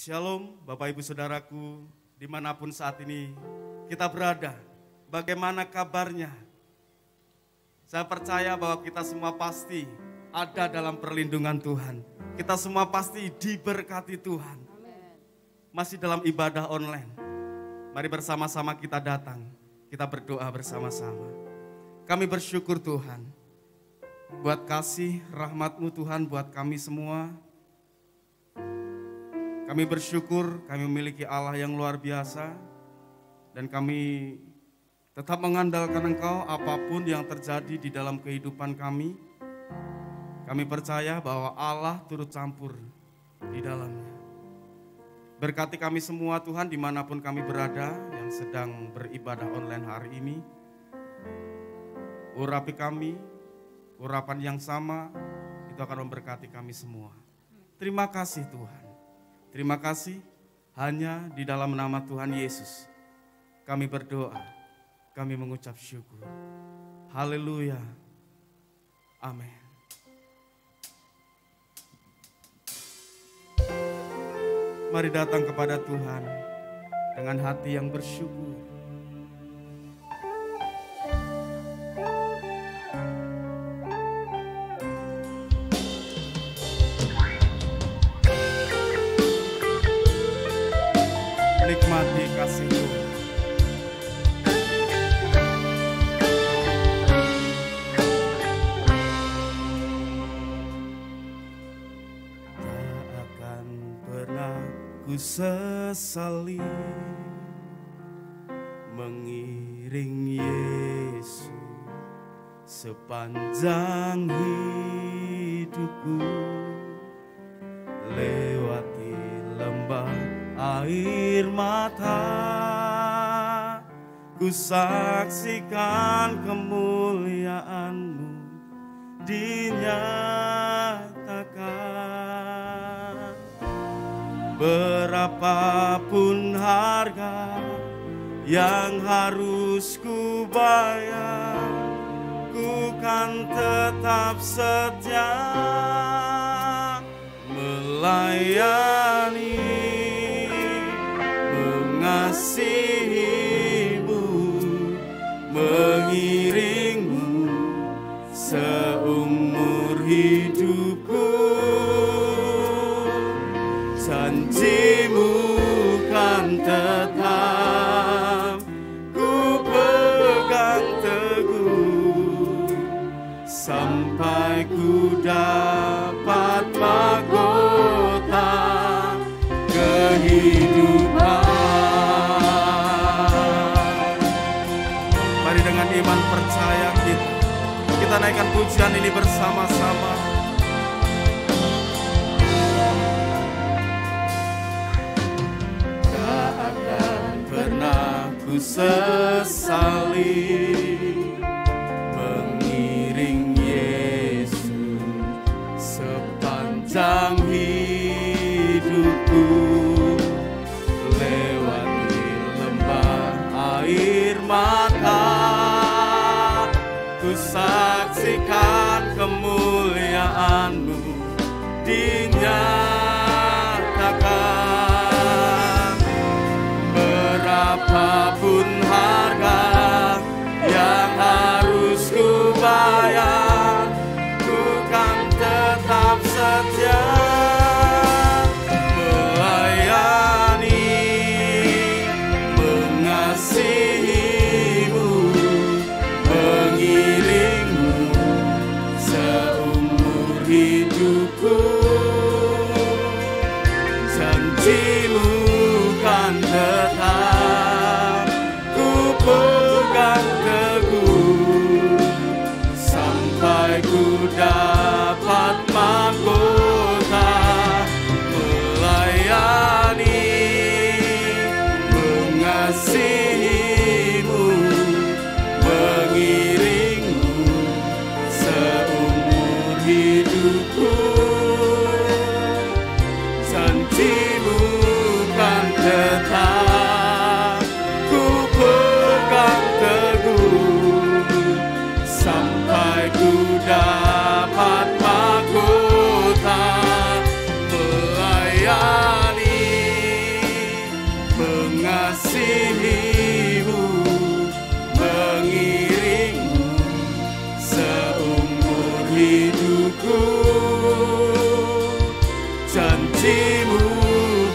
Shalom Bapak Ibu Saudaraku, dimanapun saat ini kita berada, bagaimana kabarnya? Saya percaya bahwa kita semua pasti ada dalam perlindungan Tuhan. Kita semua pasti diberkati Tuhan. Masih dalam ibadah online. Mari bersama-sama kita datang, kita berdoa bersama-sama. Kami bersyukur Tuhan, buat kasih rahmat-Mu Tuhan buat kami semua. Kami bersyukur kami memiliki Allah yang luar biasa. Dan kami tetap mengandalkan Engkau apapun yang terjadi di dalam kehidupan kami. Kami percaya bahwa Allah turut campur di dalamnya. Berkati kami semua Tuhan dimanapun kami berada yang sedang beribadah online hari ini. Urapi kami, urapan yang sama itu akan memberkati kami semua. Terima kasih Tuhan. Terima kasih hanya di dalam nama Tuhan Yesus. Kami berdoa, kami mengucap syukur. Haleluya. Amin. Mari datang kepada Tuhan dengan hati yang bersyukur. Nikmati kasih-Mu. Tak akan pernah ku sesali mengiring Yesus sepanjang hidupku, lewati lembah air mata, ku saksikan kemuliaan-Mu dinyatakan. Berapapun harga yang harus ku bayar, ku kan tetap setia melayani, mengasihi-Mu, mengiring-Mu seumur hidupku. Janji-Mu kan tetap ku pegang teguh sampai ku dapat mahkota kehidupan. Mari dengan iman percaya kita naikkan pujian ini bersama-sama. Tak akan pernah ku sesali mengiring Yesus sepanjang hidupku, lewati lembah air mata, ku saksikan kemuliaan-Mu dinyatakan. Berapapun harga yang harus ku bayar, ku kan tetap setia melayani, mengasihi-Mu, mengiring-Mu seumur hidupku. Janji-Mu kan tetap ku pegang teguh sampai ku dapat mahkota melayani, mengasihi-Mu, mengiring-Mu seumur hidupku. Janji-Mu kan tetap janjimu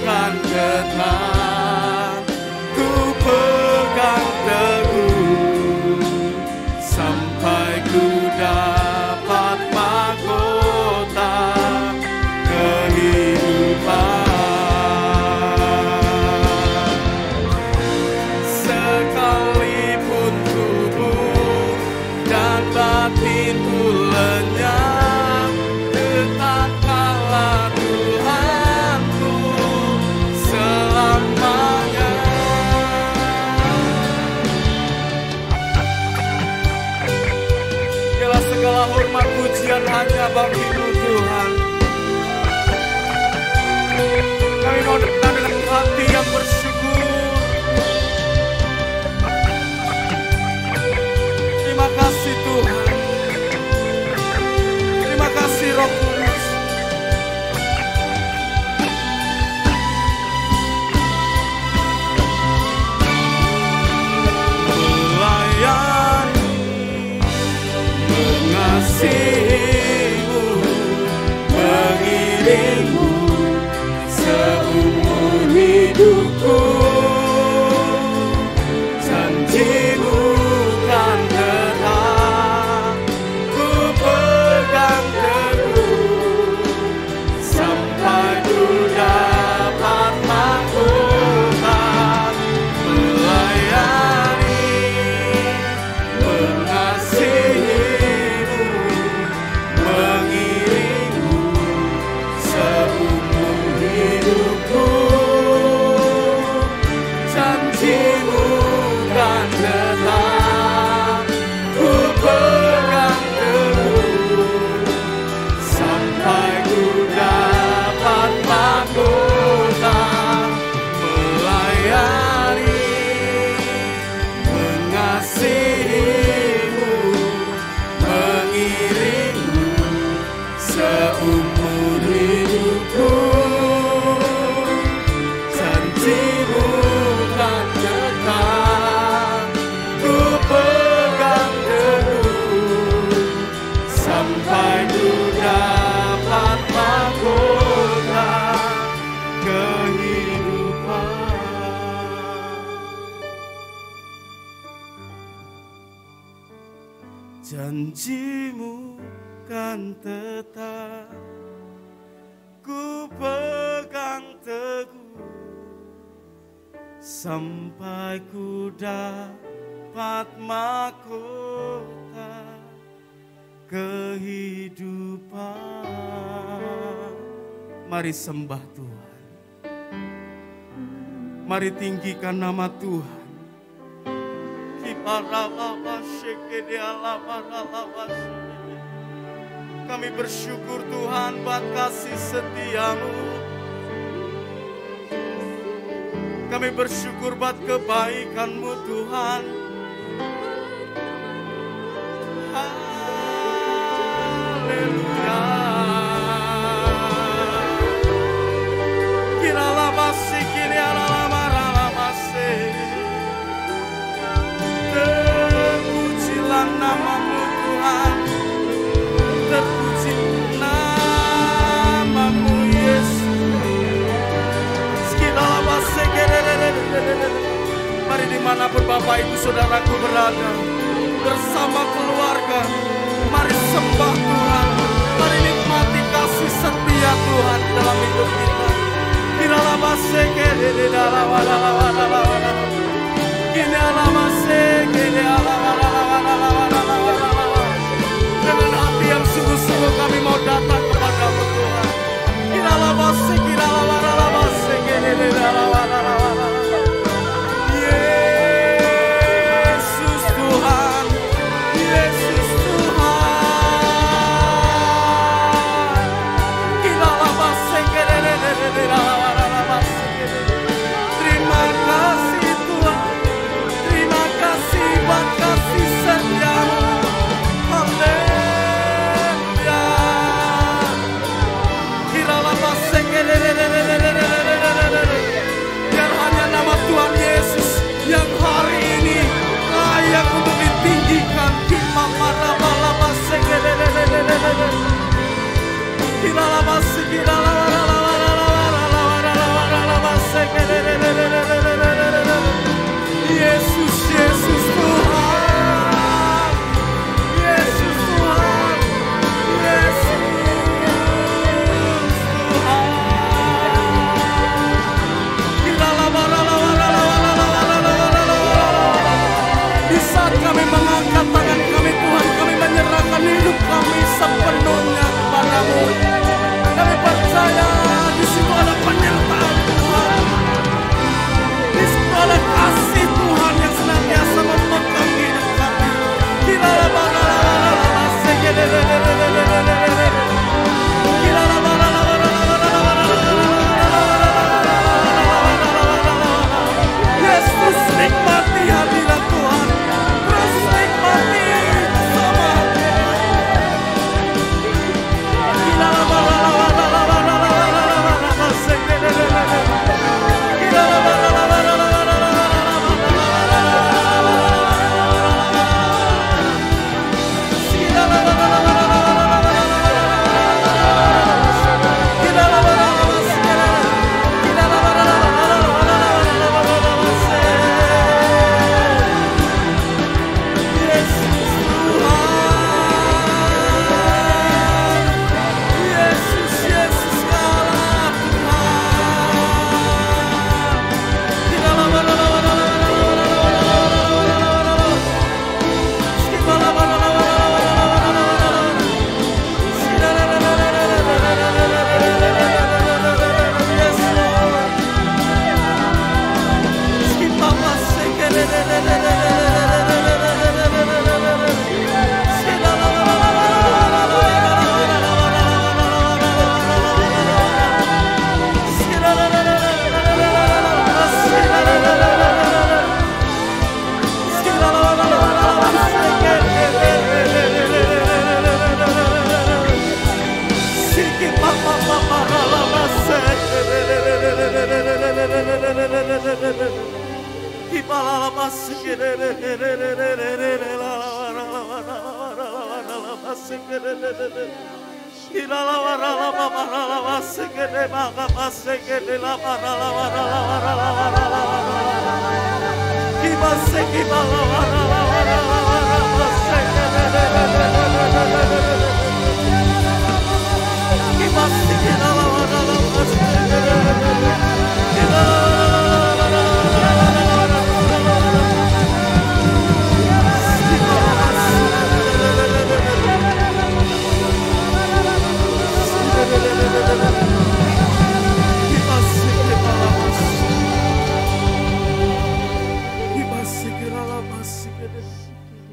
kan tetap, ku pegang teguh sampai ku dapat mahkota kehidupan. Sekalipun tubuh dan batinku lenyap, tetaplah Tuhanku selamanya. Biarlah segala hormat pujian hanya bagi-Mu Tuhan. Kami mau datang dengan hati yang bersyukur. Terima kasih Tuhan. Terima kasih Roh Kudus. Melayani, mengasihi-Mu, mengiring-Mu seumur hidupku. Janji-Mu kan tetap, ku pegang teguh sampai ku dapat mahkota. Melayani, mengasihi-Mu, mengiring-Mu seumur hidupku. Janji-Mu kan tetap, ku pegang teguh sampai ku dapat mahkota. Melayani, mengasihi-Mu, mengiring-Mu seumur hidupku. Janji-Mu kan tetap, ku pegang teguh sampai ku dapat mahkota kehidupan. Janji-Mu kan tetap, ku pegang teguh sampai ku dapat mahkota kehidupan. Mari sembah Tuhan. Mari tinggikan nama Tuhan. Kami bersyukur Tuhan buat kasih setia-Mu. Kami bersyukur buat kebaikan-Mu Tuhan. Haleluya. Kiralah masih kini ala masih. Terpujilah nama-Mu Tuhan. Terpuji nama-Mu Yesus. Mari dimanapun Bapak Ibu Saudaraku berada, bersama keluarga, mari sembah Tuhan. Mari nikmati kasih setia Tuhan dalam hidup kita. Dengan hati yang sungguh-sungguh kami mau datang kepada-Mu Tuhan. Yesus Tuhan, Yesus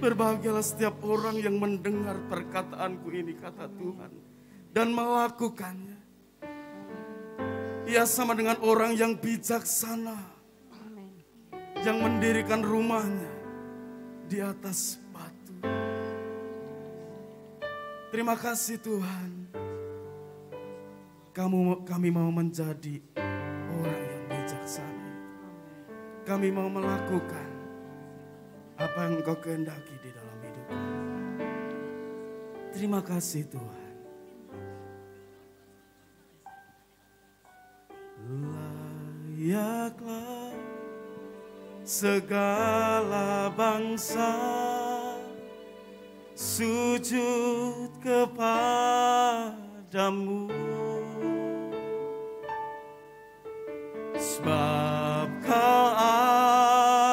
Berbahagialah setiap orang yang mendengar perkataanku ini, kata Tuhan, dan melakukannya. Ia sama dengan orang yang bijaksana, yang mendirikan rumahnya di atas batu. Terima kasih Tuhan. Kami mau menjadi orang yang bijaksana. Kami mau melakukan apa yang Engkau kehendaki di dalam hidup kami. Terima kasih Tuhan. Layaklah segala bangsa sujud kepadamu, sebab Kau Allah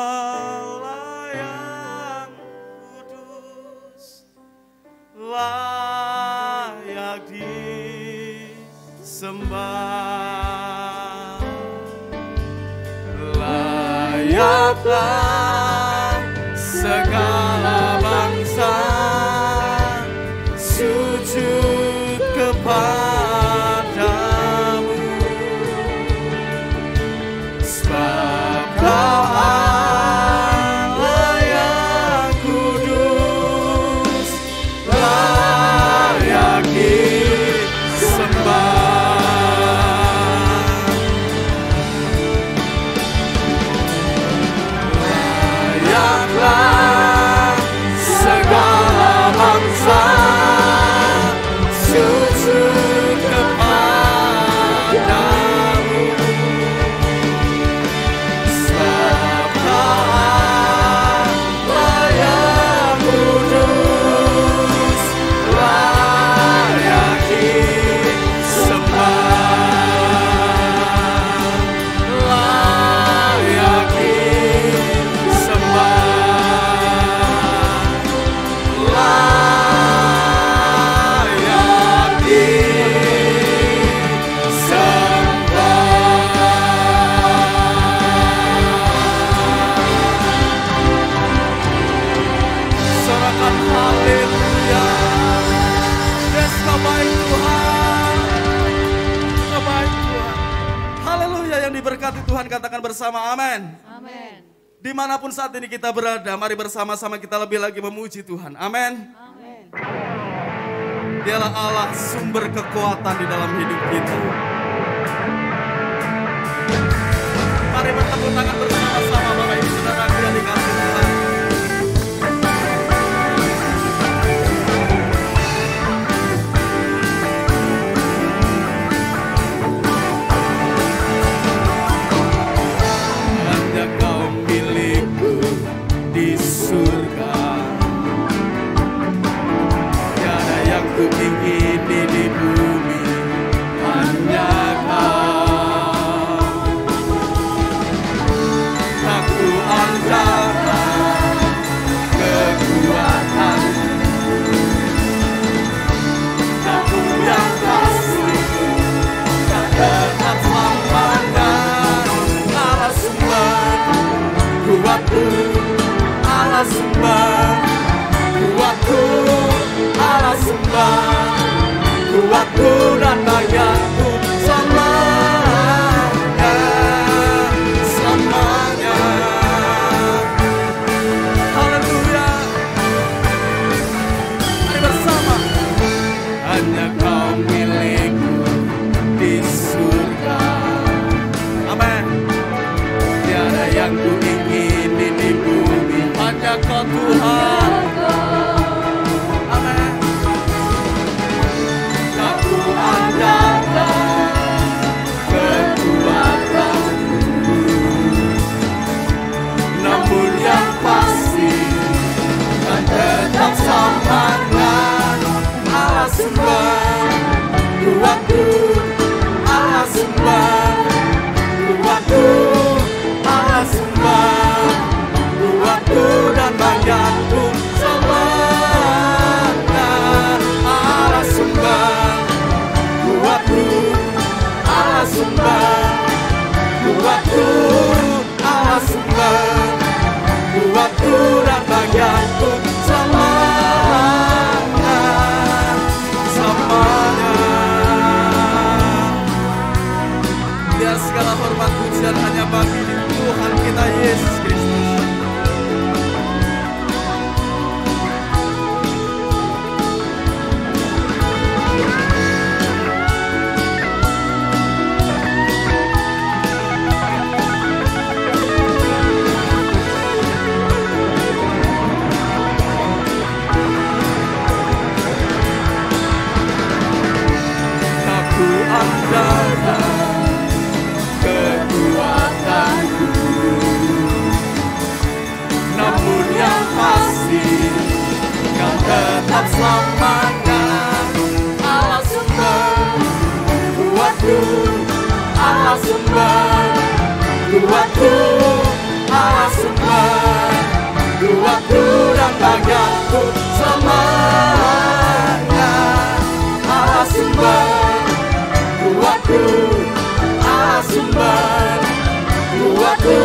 yang kudus, layak disembah. Layaklah segala bangsa sujud kepadamu, sebab Kau Allah yang kudus, layak disembah. Layaklah segala bangsa sujud kepadamu, sebab Kau Allah yang kudus, layak disembah. Layak disembah. Layak sorakan haleluya. Yes, Kau baik Tuhan. Kau baik Tuhan. Haleluya, yang diberkati Tuhan katakan bersama amin. Amin. Dimanapun saat ini kita berada, mari bersama-sama kita lebih lagi memuji Tuhan. Amin. Amin. Dialah Allah sumber kekuatan di dalam hidup kita. Mari bertepuk tangan bersama-sama Bapak Ibu Saudara yang dikasihi Tuhan. Hanya Kau milikku di surga, tiada yang kuingini di bumi, hanya Kau. Tuhan. Amin. Aku andalkan kekuatanmu, namun yang pasti kan tetap semangat. Allah sumber kuatku, Allah sumber kuatku, Allah sumber kuatku dan bagianku semangat. Allah sumber kuatku, Allah sumber kuatku, Allah sumber kuatku dan bagianku semangat, semangat. Biar segala hormat pujian hanya bagi Tuhan kita Yesus Kristus. Kekuatanku, namun yang pasti kau tetap semangat. Allah sumber kuatku, Allah sumber kuatku, Allah sumber kuatku dan bagianku semangat. Allah sumber kuatku, Allah sumber kuatku,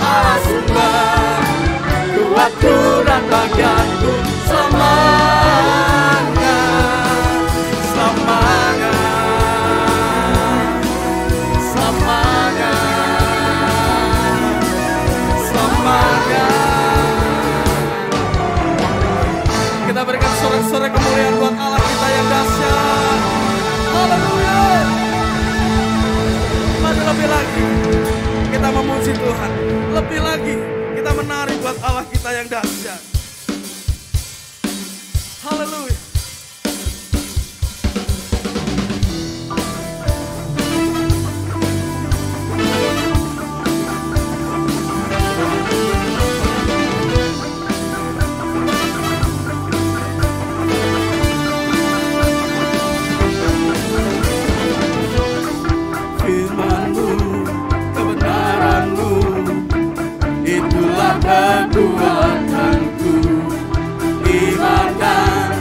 Allah sumber kuatku dan bagianku semangat, semangat, semangat, semangat. Kita berikan sorak-sorai kemuliaan buat Allah kita yang dahsyat. Haleluya. Lebih lagi kita memuji Tuhan, lebih lagi kita menari buat Allah kita yang dahsyat. Haleluya. Kekuatanku, iman dan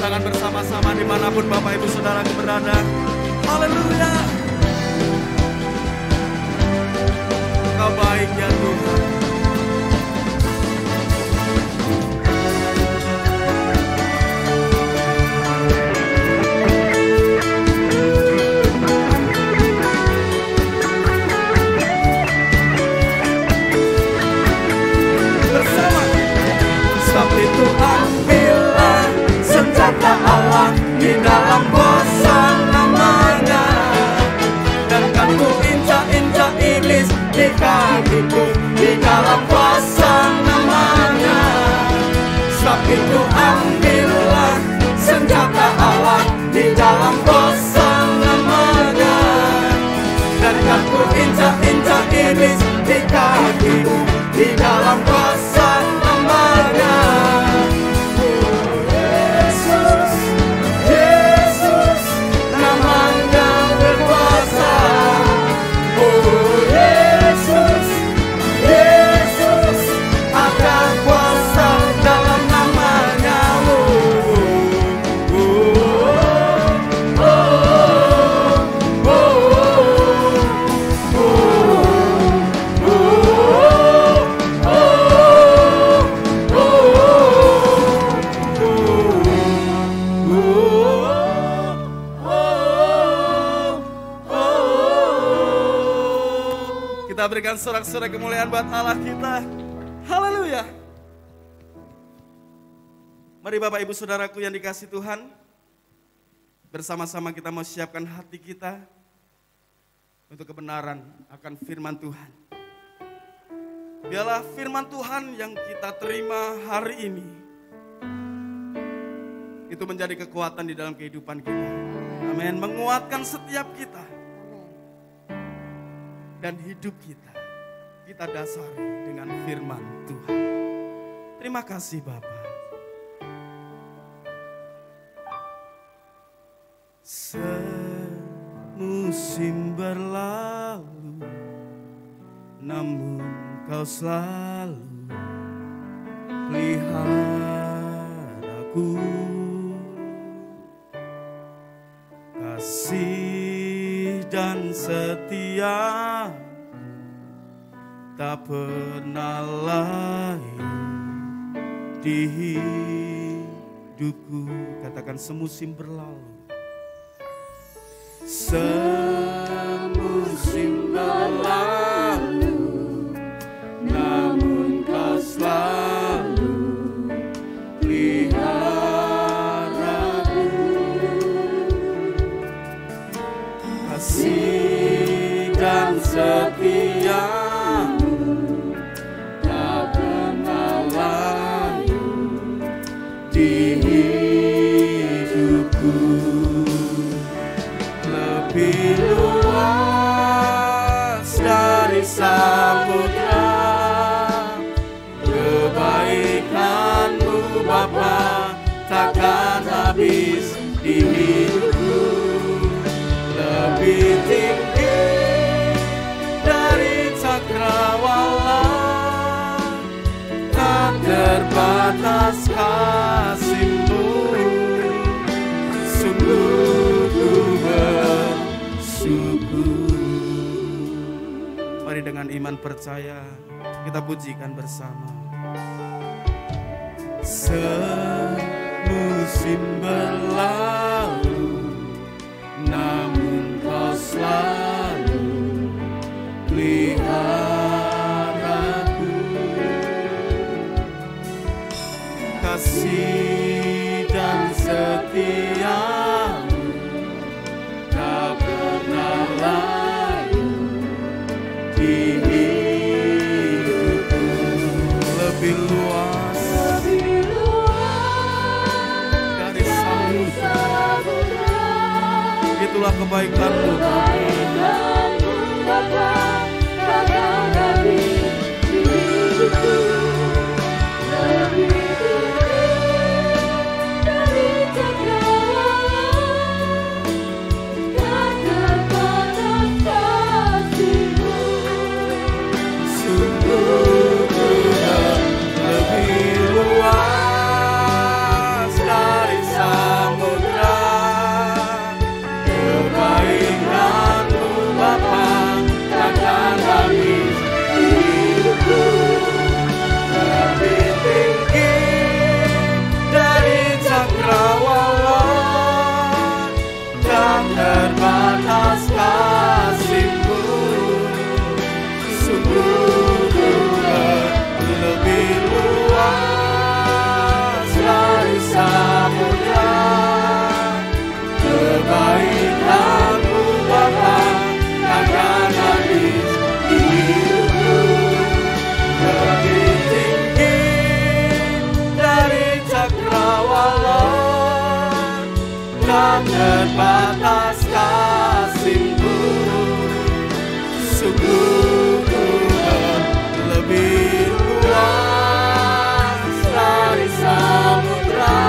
tangan bersama-sama dimanapun Bapak Ibu Saudara berada. Haleluya. Kau baik ya Tuhan. Itu ambillah senjata Allah di dalam kuasa namanya, dan kan ku injak-injak iblis di kakiku di dalam kuasa namanya. Sebab itu ambillah senjata Allah di dalam kuasa namanya, dan kan ku injak-injak iblis di kakiku di dalam kuasa namanya. Kita berikan sorak-sorai kemuliaan buat Allah kita. Haleluya. Mari Bapak Ibu Saudaraku yang dikasih Tuhan, bersama-sama kita mau siapkan hati kita untuk kebenaran akan firman Tuhan. Biarlah firman Tuhan yang kita terima hari ini itu menjadi kekuatan di dalam kehidupan kita. Amin. Menguatkan setiap kita. Dan hidup kita dasari dengan firman Tuhan. Terima kasih Bapa. Semusim berlalu, namun Kau selalu peliharaku. Kasih dan setia tak pernah lain di hidupku. Katakan semusim berlalu. Semusim berlalu, namun Kau selalu peliharaku. Kasih dan setia-Mu tak pernah layu di hidupku. Lebih luas dari samudra kebaikan-Mu Bapa, takkan habis di hidupku. Lebih tinggi dari cakrawala, tak terbatas kasih-Mu. Sungguh ku bersyukur. Mari dengan iman percaya kita pujikan bersama. Semusim berlalu, namun Kau selalu peliharaku. Kasih dan setia-Mu tak pernah layu di hidupku. Lebih luas dari samudra, itulah kebaikan-Mu Bapa, takkan habis di hidupku. Lebih tinggi dari cakrawala, tak terbatas kasih-Mu. Sungguh lebih luas dari samudra. terbatas kasih-Mu. Sungguh Tuhan lebih luas dari samudra.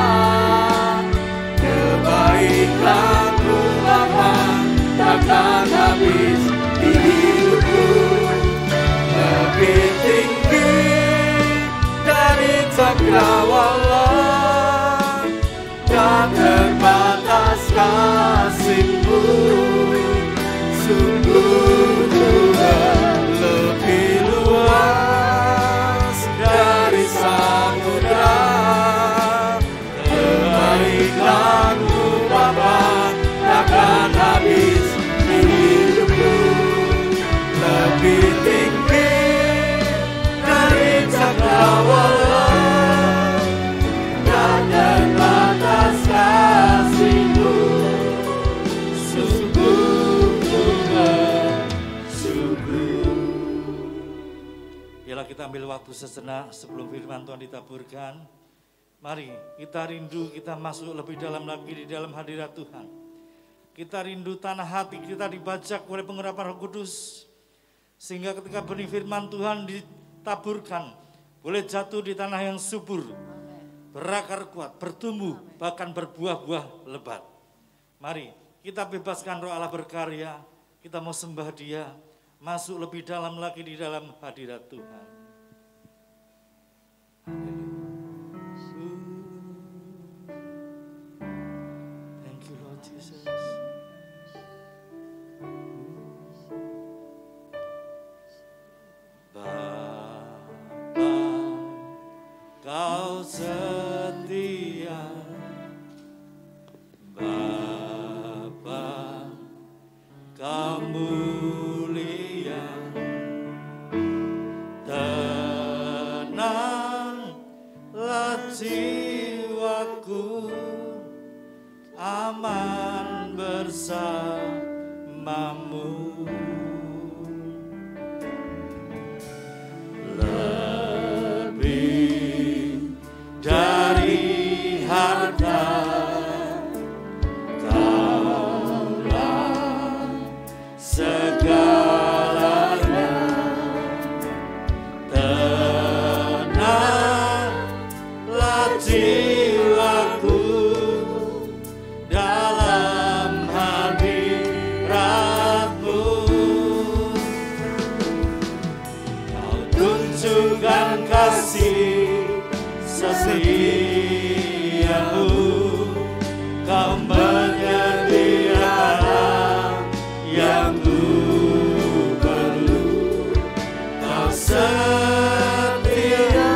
Kebaikan-Mu Bapa takkan habis di hidupku. Lebih tinggi dari cakrawala dan terbatas kasih-Mu. Sungguh Tuhan lebih luas dari samudra. Kebaikan-Mu Bapa takkan habis di hidupku. Lebih tinggi dari cakrawala dan terbatas kasih-Mu. Sungguh Tuhan, sungguh. Biarlah kita ambil waktu sejenak sebelum firman Tuhan ditaburkan. Mari kita rindu, kita masuk lebih dalam lagi di dalam hadirat Tuhan. Kita rindu tanah hati kita dibajak oleh pengurapan Roh Kudus. Sehingga ketika benih firman Tuhan ditaburkan, boleh jatuh di tanah yang subur, berakar kuat, bertumbuh, bahkan berbuah-buah lebat. Mari kita bebaskan Roh Allah berkarya, kita mau sembah Dia, masuk lebih dalam lagi di dalam hadirat Tuhan. Thank you Lord Jesus. Bapa, Kau setia. Bapa, Kau mulia. Tenanglah jiwaku, aman bersamamu. Lebih dari harta, Kaulah segalanya. Tenanglah jiwaku dalam hadirat-Mu. Kau tunjukkan kasih setia-Mu. Kau menyediakan yang ku perlu. Kau setia,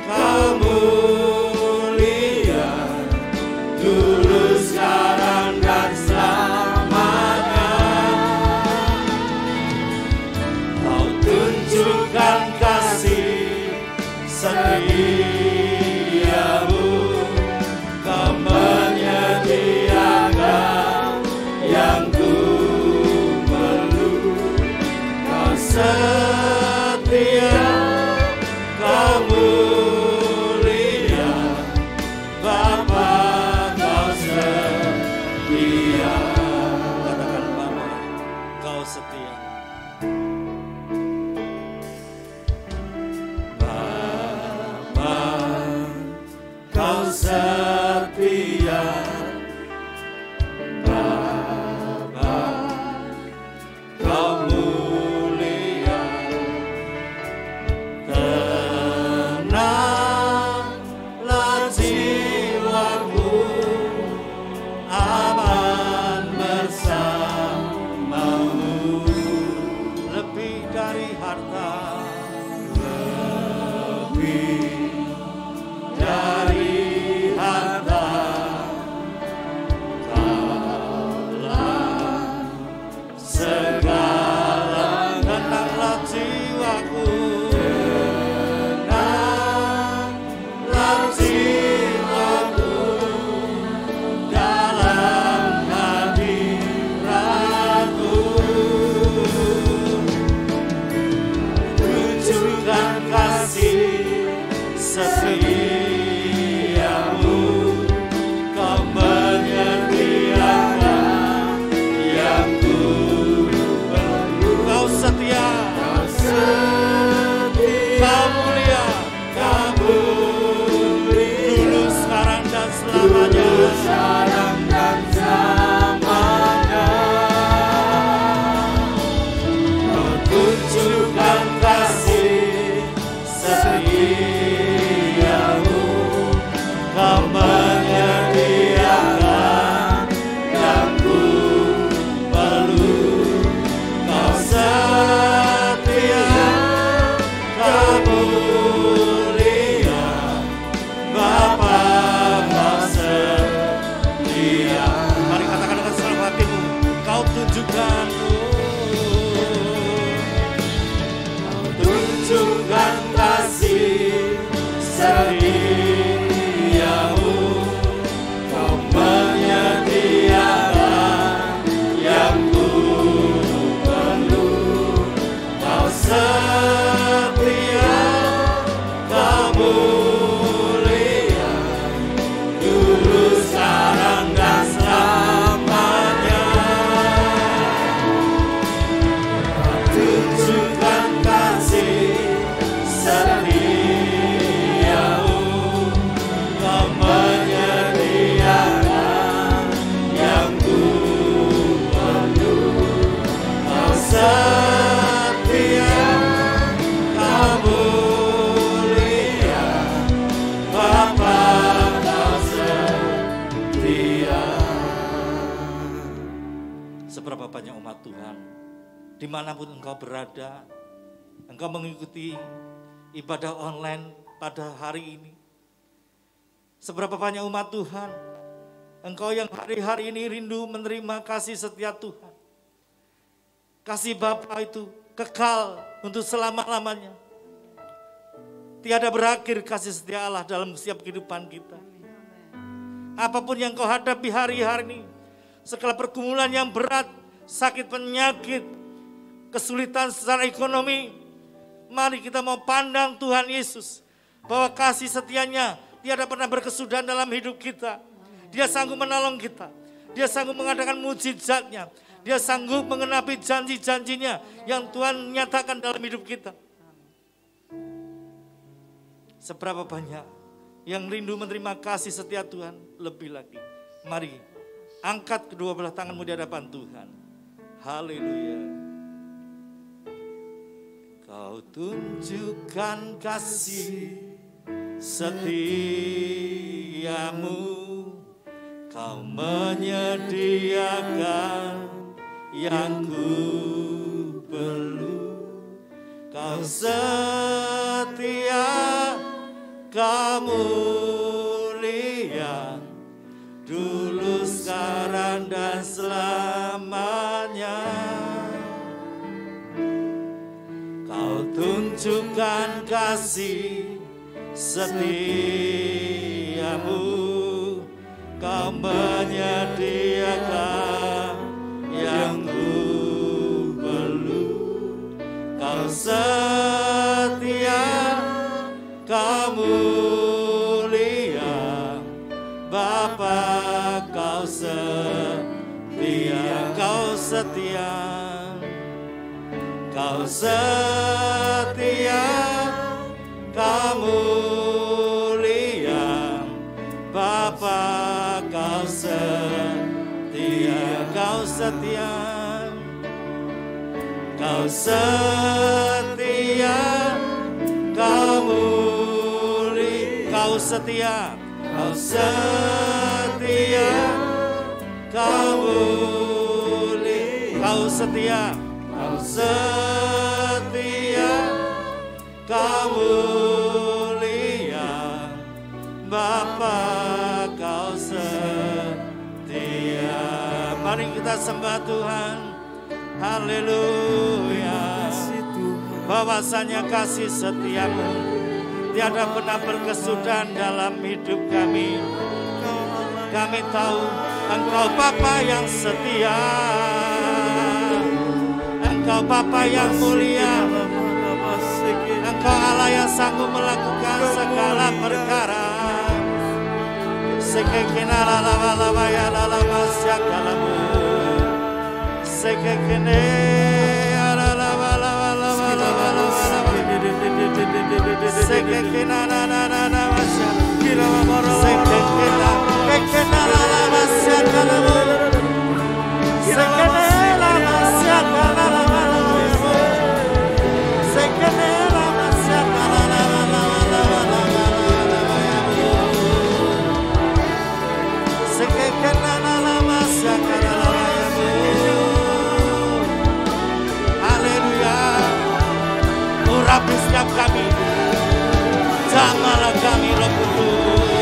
Kau mulia, dulu, sekarang, dan selamanya. Kau tunjukkan kasih setia-Mu. Kau menyediakan yang ku perlu. Kau setia, Kau mulia, Bapa, Kau setia. Katakan Bapa, Kau setia. Bapa, Kau setia. Bapa, Kau mulia. tunjukkan, tunjukkan kasih setiamu, kau menyediakan yang ku perlu, kau setia, kau mulia, dulu sekarang dan selamanya. Tunjukkan kasih setiamu, kau menyediakan yang ku perlu, kau setia, kau mulia, Bapa kau setia. Seberapa banyak umat Tuhan, dimanapun engkau berada, engkau mengikuti ibadah online pada hari ini. Seberapa banyak umat Tuhan, engkau yang hari-hari ini rindu menerima kasih setia Tuhan. Kasih Bapa itu kekal untuk selama-lamanya. Tiada berakhir kasih setia Allah dalam setiap kehidupan kita. Apapun yang kau hadapi hari-hari ini, segala pergumulan yang berat, sakit penyakit, kesulitan secara ekonomi, mari kita mau pandang Tuhan Yesus, bahwa kasih setianya tiada pernah berkesudahan dalam hidup kita. Dia sanggup menolong kita, dia sanggup mengadakan mujizatnya, dia sanggup mengenapi janji-janjinya yang Tuhan nyatakan dalam hidup kita. Seberapa banyak yang rindu menerima kasih setia Tuhan, lebih lagi. Mari angkat kedua belah tanganmu di hadapan Tuhan. Haleluya. Kau tunjukkan kasih setiamu, kau menyediakan yang ku perlu, kau setia, kau mulia, dulu sekarang dan selamanya. Kau tunjukkan kasih setiamu, kau menyediakan yang ku perlu, kau setia, kau mulia, Bapa kau setia, kau setia, kau setia, kau mulia, Bapa kau setia, kau setia, kau setia, kau mulia, kau setia, kau setia, kau mulia, kau setia, kau setia, kau mulia, Bapa kau setia. Mari kita sembah Tuhan. Haleluya. Bahwasanya kasih setiamu tiada pernah berkesudahan dalam hidup kami. Kami tahu Engkau Bapa yang setia, Engkau Bapa yang mulia, Engkau Allah yang sanggup melakukan segala perkara. Sekekena lalawa ya lalawa syakalamu, sekekene lalawa lalawa lalawa, sekekena lalawa syakalamu, sekekena kekena lalawa syakalamu, sekekena lalawa syakalamu, sekekena lalawa syakalamu, sekekena lalawa syakalamu. Haleluya. Urapi setiap kami, jamahlah kami Roh Kudus.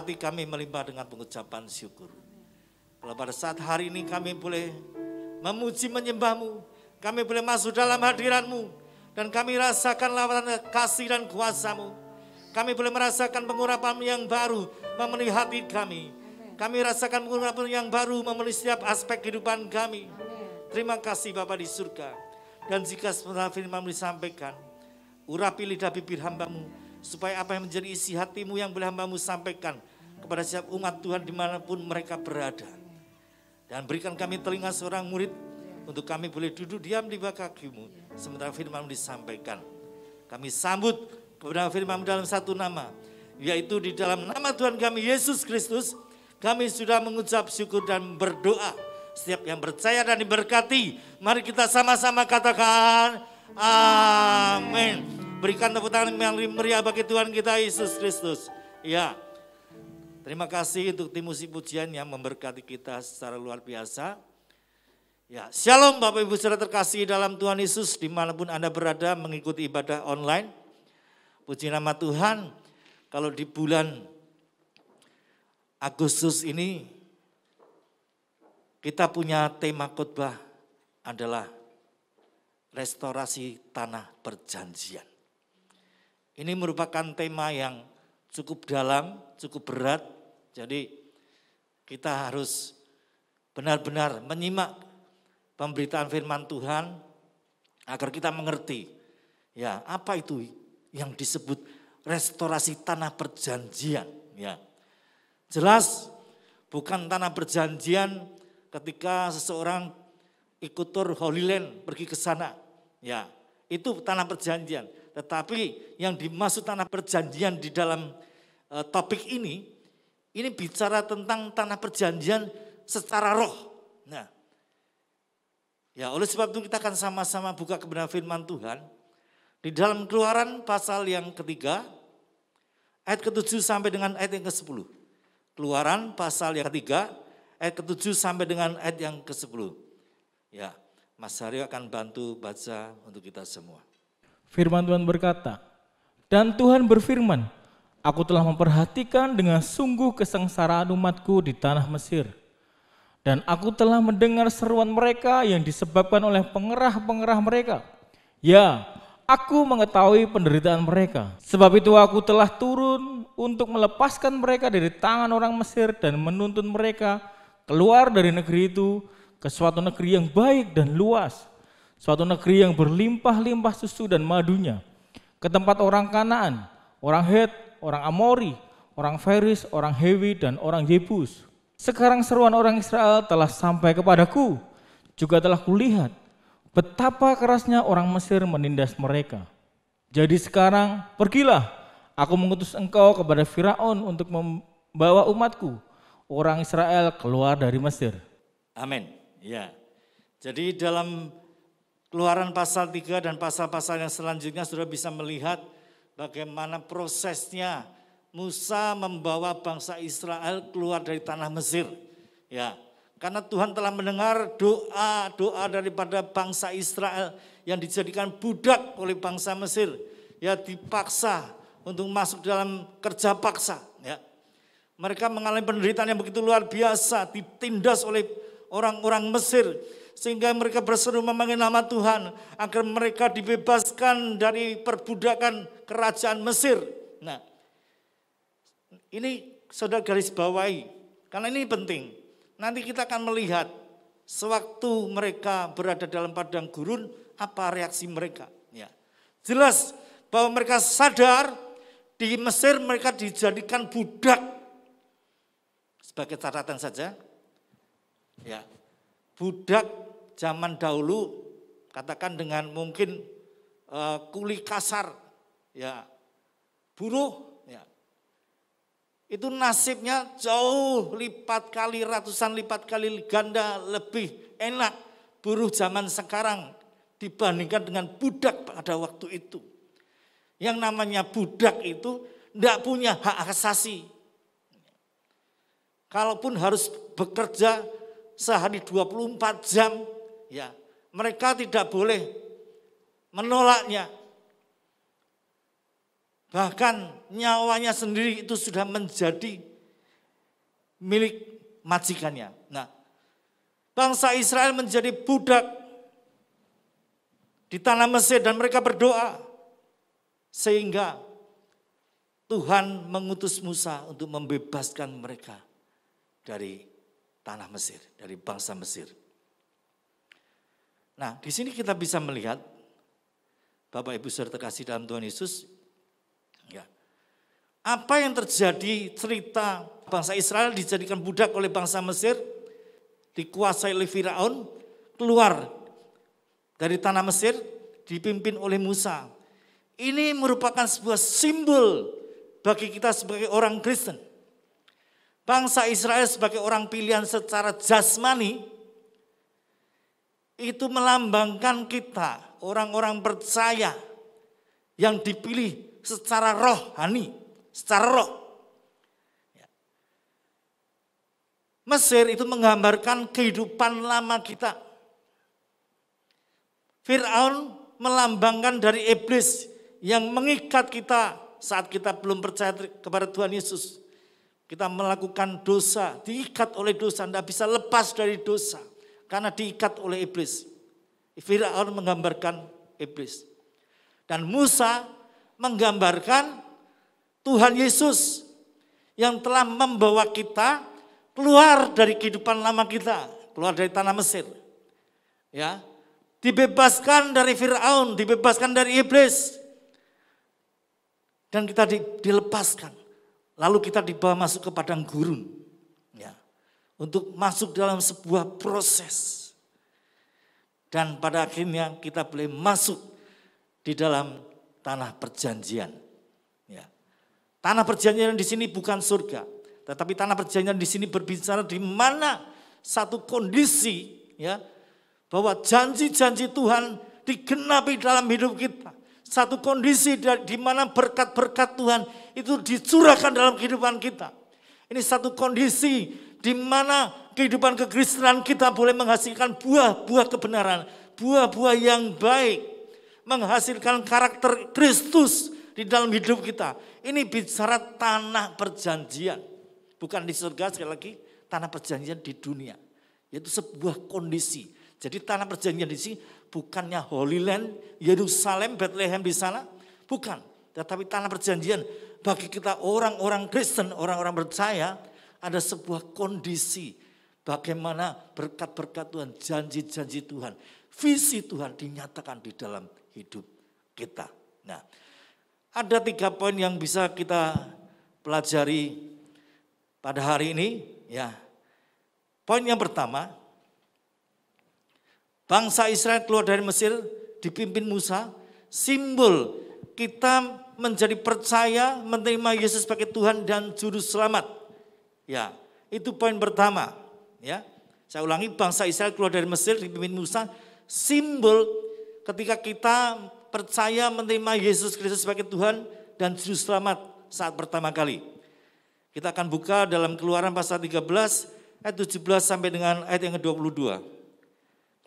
hati kami melimpah dengan pengucapan syukur. Kalau pada saat hari ini kami boleh memuji menyembah-Mu, kami boleh masuk dalam hadirat-Mu, dan kami rasakan lawatan kasih dan kuasa-Mu. Kami boleh merasakan pengurapan yang baru memenuhi hati kami. Kami rasakan pengurapan yang baru memenuhi setiap aspek kehidupan kami. Terima kasih Bapa di surga. Dan jika sebenarnya firman disampaikan, urapi lidah bibir hamba-Mu, supaya apa yang menjadi isi hati-Mu yang boleh hamba-Mu sampaikan kepada setiap umat Tuhan dimanapun mereka berada. Dan berikan kami telinga seorang murid, untuk kami boleh duduk diam di bawah kaki-Mu, sementara firman-Mu disampaikan. Kami sambut kepada firman-Mu dalam satu nama, yaitu di dalam nama Tuhan kami Yesus Kristus, kami sudah mengucap syukur dan berdoa. Setiap yang percaya dan diberkati, mari kita sama-sama katakan amin. Berikan tepuk tangan yang meriah bagi Tuhan kita Yesus Kristus. Ya, terima kasih untuk tim musik pujian yang memberkati kita secara luar biasa. Ya, shalom Bapak Ibu saudara terkasih dalam Tuhan Yesus, dimanapun Anda berada mengikuti ibadah online. Puji nama Tuhan, kalau di bulan Agustus ini kita punya tema khotbah adalah restorasi tanah perjanjian. Ini merupakan tema yang cukup dalam, cukup berat. Jadi kita harus benar-benar menyimak pemberitaan firman Tuhan agar kita mengerti ya apa itu yang disebut restorasi tanah perjanjian. Ya, jelas bukan tanah perjanjian ketika seseorang ikut tur Holy Land pergi ke sana, ya itu tanah perjanjian. Tetapi yang dimaksud tanah perjanjian di dalam topik ini bicara tentang tanah perjanjian secara roh. Nah, ya oleh sebab itu kita akan sama-sama buka kebenaran firman Tuhan di dalam Keluaran pasal yang ketiga, ayat ke-7 sampai dengan ayat yang ke-10. Keluaran pasal yang ketiga, ayat ke-7 sampai dengan ayat yang ke-10. Ya, Mas Haryo akan bantu baca untuk kita semua. Firman Tuhan berkata, dan Tuhan berfirman, aku telah memperhatikan dengan sungguh kesengsaraan umatku di tanah Mesir. Dan aku telah mendengar seruan mereka yang disebabkan oleh pengerah-pengerah mereka. Ya, aku mengetahui penderitaan mereka. Sebab itu aku telah turun untuk melepaskan mereka dari tangan orang Mesir dan menuntun mereka keluar dari negeri itu ke suatu negeri yang baik dan luas, suatu negeri yang berlimpah-limpah susu dan madunya, ke tempat orang Kanaan, orang Het, orang Amori, orang Feris, orang Hewi, dan orang Yebus. Sekarang seruan orang Israel telah sampai kepadaku, juga telah kulihat betapa kerasnya orang Mesir menindas mereka. Jadi sekarang pergilah, aku mengutus engkau kepada Firaun untuk membawa umatku, orang Israel keluar dari Mesir. Amin. Ya. Jadi dalam Keluaran pasal 3 dan pasal-pasal yang selanjutnya sudah bisa melihat bagaimana prosesnya Musa membawa bangsa Israel keluar dari tanah Mesir. Ya. Karena Tuhan telah mendengar doa daripada bangsa Israel yang dijadikan budak oleh bangsa Mesir. Ya, dipaksa untuk masuk dalam kerja paksa. Ya. Mereka mengalami penderitaan yang begitu luar biasa, ditindas oleh orang-orang Mesir. Sehingga mereka berseru memanggil nama Tuhan agar mereka dibebaskan dari perbudakan kerajaan Mesir. Nah, ini saudara garis bawahi, karena ini penting. Nanti kita akan melihat sewaktu mereka berada dalam padang gurun, apa reaksi mereka. Ya. Jelas bahwa mereka sadar di Mesir mereka dijadikan budak. Sebagai catatan saja, ya, budak zaman dahulu, katakan dengan mungkin kuli kasar, ya, buruh, ya, itu nasibnya jauh lipat kali, ratusan lipat kali ganda lebih enak buruh zaman sekarang dibandingkan dengan budak pada waktu itu. Yang namanya budak itu tidak punya hak asasi. Kalaupun harus bekerja sehari 24 jam, ya, mereka tidak boleh menolaknya. Bahkan nyawanya sendiri itu sudah menjadi milik majikannya. Nah, bangsa Israel menjadi budak di tanah Mesir dan mereka berdoa. Sehingga Tuhan mengutus Musa untuk membebaskan mereka dari tanah Mesir, dari bangsa Mesir. Nah, di sini kita bisa melihat, Bapak Ibu saudara terkasih dalam Tuhan Yesus, ya, apa yang terjadi cerita bangsa Israel dijadikan budak oleh bangsa Mesir, dikuasai oleh Firaun, keluar dari tanah Mesir, dipimpin oleh Musa. Ini merupakan sebuah simbol bagi kita sebagai orang Kristen. Bangsa Israel sebagai orang pilihan secara jasmani, itu melambangkan kita, orang-orang percaya yang dipilih secara rohani, secara roh. Mesir itu menggambarkan kehidupan lama kita. Firaun melambangkan dari iblis yang mengikat kita saat kita belum percaya kepada Tuhan Yesus. Kita melakukan dosa, diikat oleh dosa, tidak bisa lepas dari dosa karena diikat oleh iblis. Firaun menggambarkan iblis. Dan Musa menggambarkan Tuhan Yesus yang telah membawa kita keluar dari kehidupan lama kita, keluar dari tanah Mesir. Ya, dibebaskan dari Firaun, dibebaskan dari iblis. Dan kita dilepaskan. Lalu kita dibawa masuk ke padang gurun. Ya, untuk masuk dalam sebuah proses. Dan pada akhirnya kita boleh masuk di dalam tanah perjanjian. Ya. Tanah perjanjian di sini bukan surga. Tetapi tanah perjanjian di sini berbicara di mana satu kondisi, ya, bahwa janji-janji Tuhan digenapi dalam hidup kita. Satu kondisi di mana berkat-berkat Tuhan itu dicurahkan dalam kehidupan kita. Ini satu kondisi di mana kehidupan kekristenan kita boleh menghasilkan buah-buah kebenaran, buah-buah yang baik, menghasilkan karakter Kristus di dalam hidup kita. Ini bicara tanah perjanjian, bukan di surga, sekali lagi tanah perjanjian di dunia. Yaitu sebuah kondisi. Jadi tanah perjanjian di sini bukannya Holy Land, Yerusalem, Bethlehem di sana, bukan. Tetapi tanah perjanjian bagi kita orang-orang Kristen, orang-orang percaya, ada sebuah kondisi bagaimana berkat-berkat Tuhan, janji-janji Tuhan, visi Tuhan dinyatakan di dalam hidup kita. Nah, ada 3 poin yang bisa kita pelajari pada hari ini. Ya, poin yang pertama, bangsa Israel keluar dari Mesir dipimpin Musa, simbol kita menjadi percaya menerima Yesus sebagai Tuhan dan Juru Selamat. Ya, itu poin pertama. Ya, saya ulangi, bangsa Israel keluar dari Mesir dipimpin Musa, simbol ketika kita percaya menerima Yesus Kristus sebagai Tuhan dan Juru Selamat saat pertama kali. Kita akan buka dalam Keluaran pasal 13 ayat 17 sampai dengan ayat yang ke-22.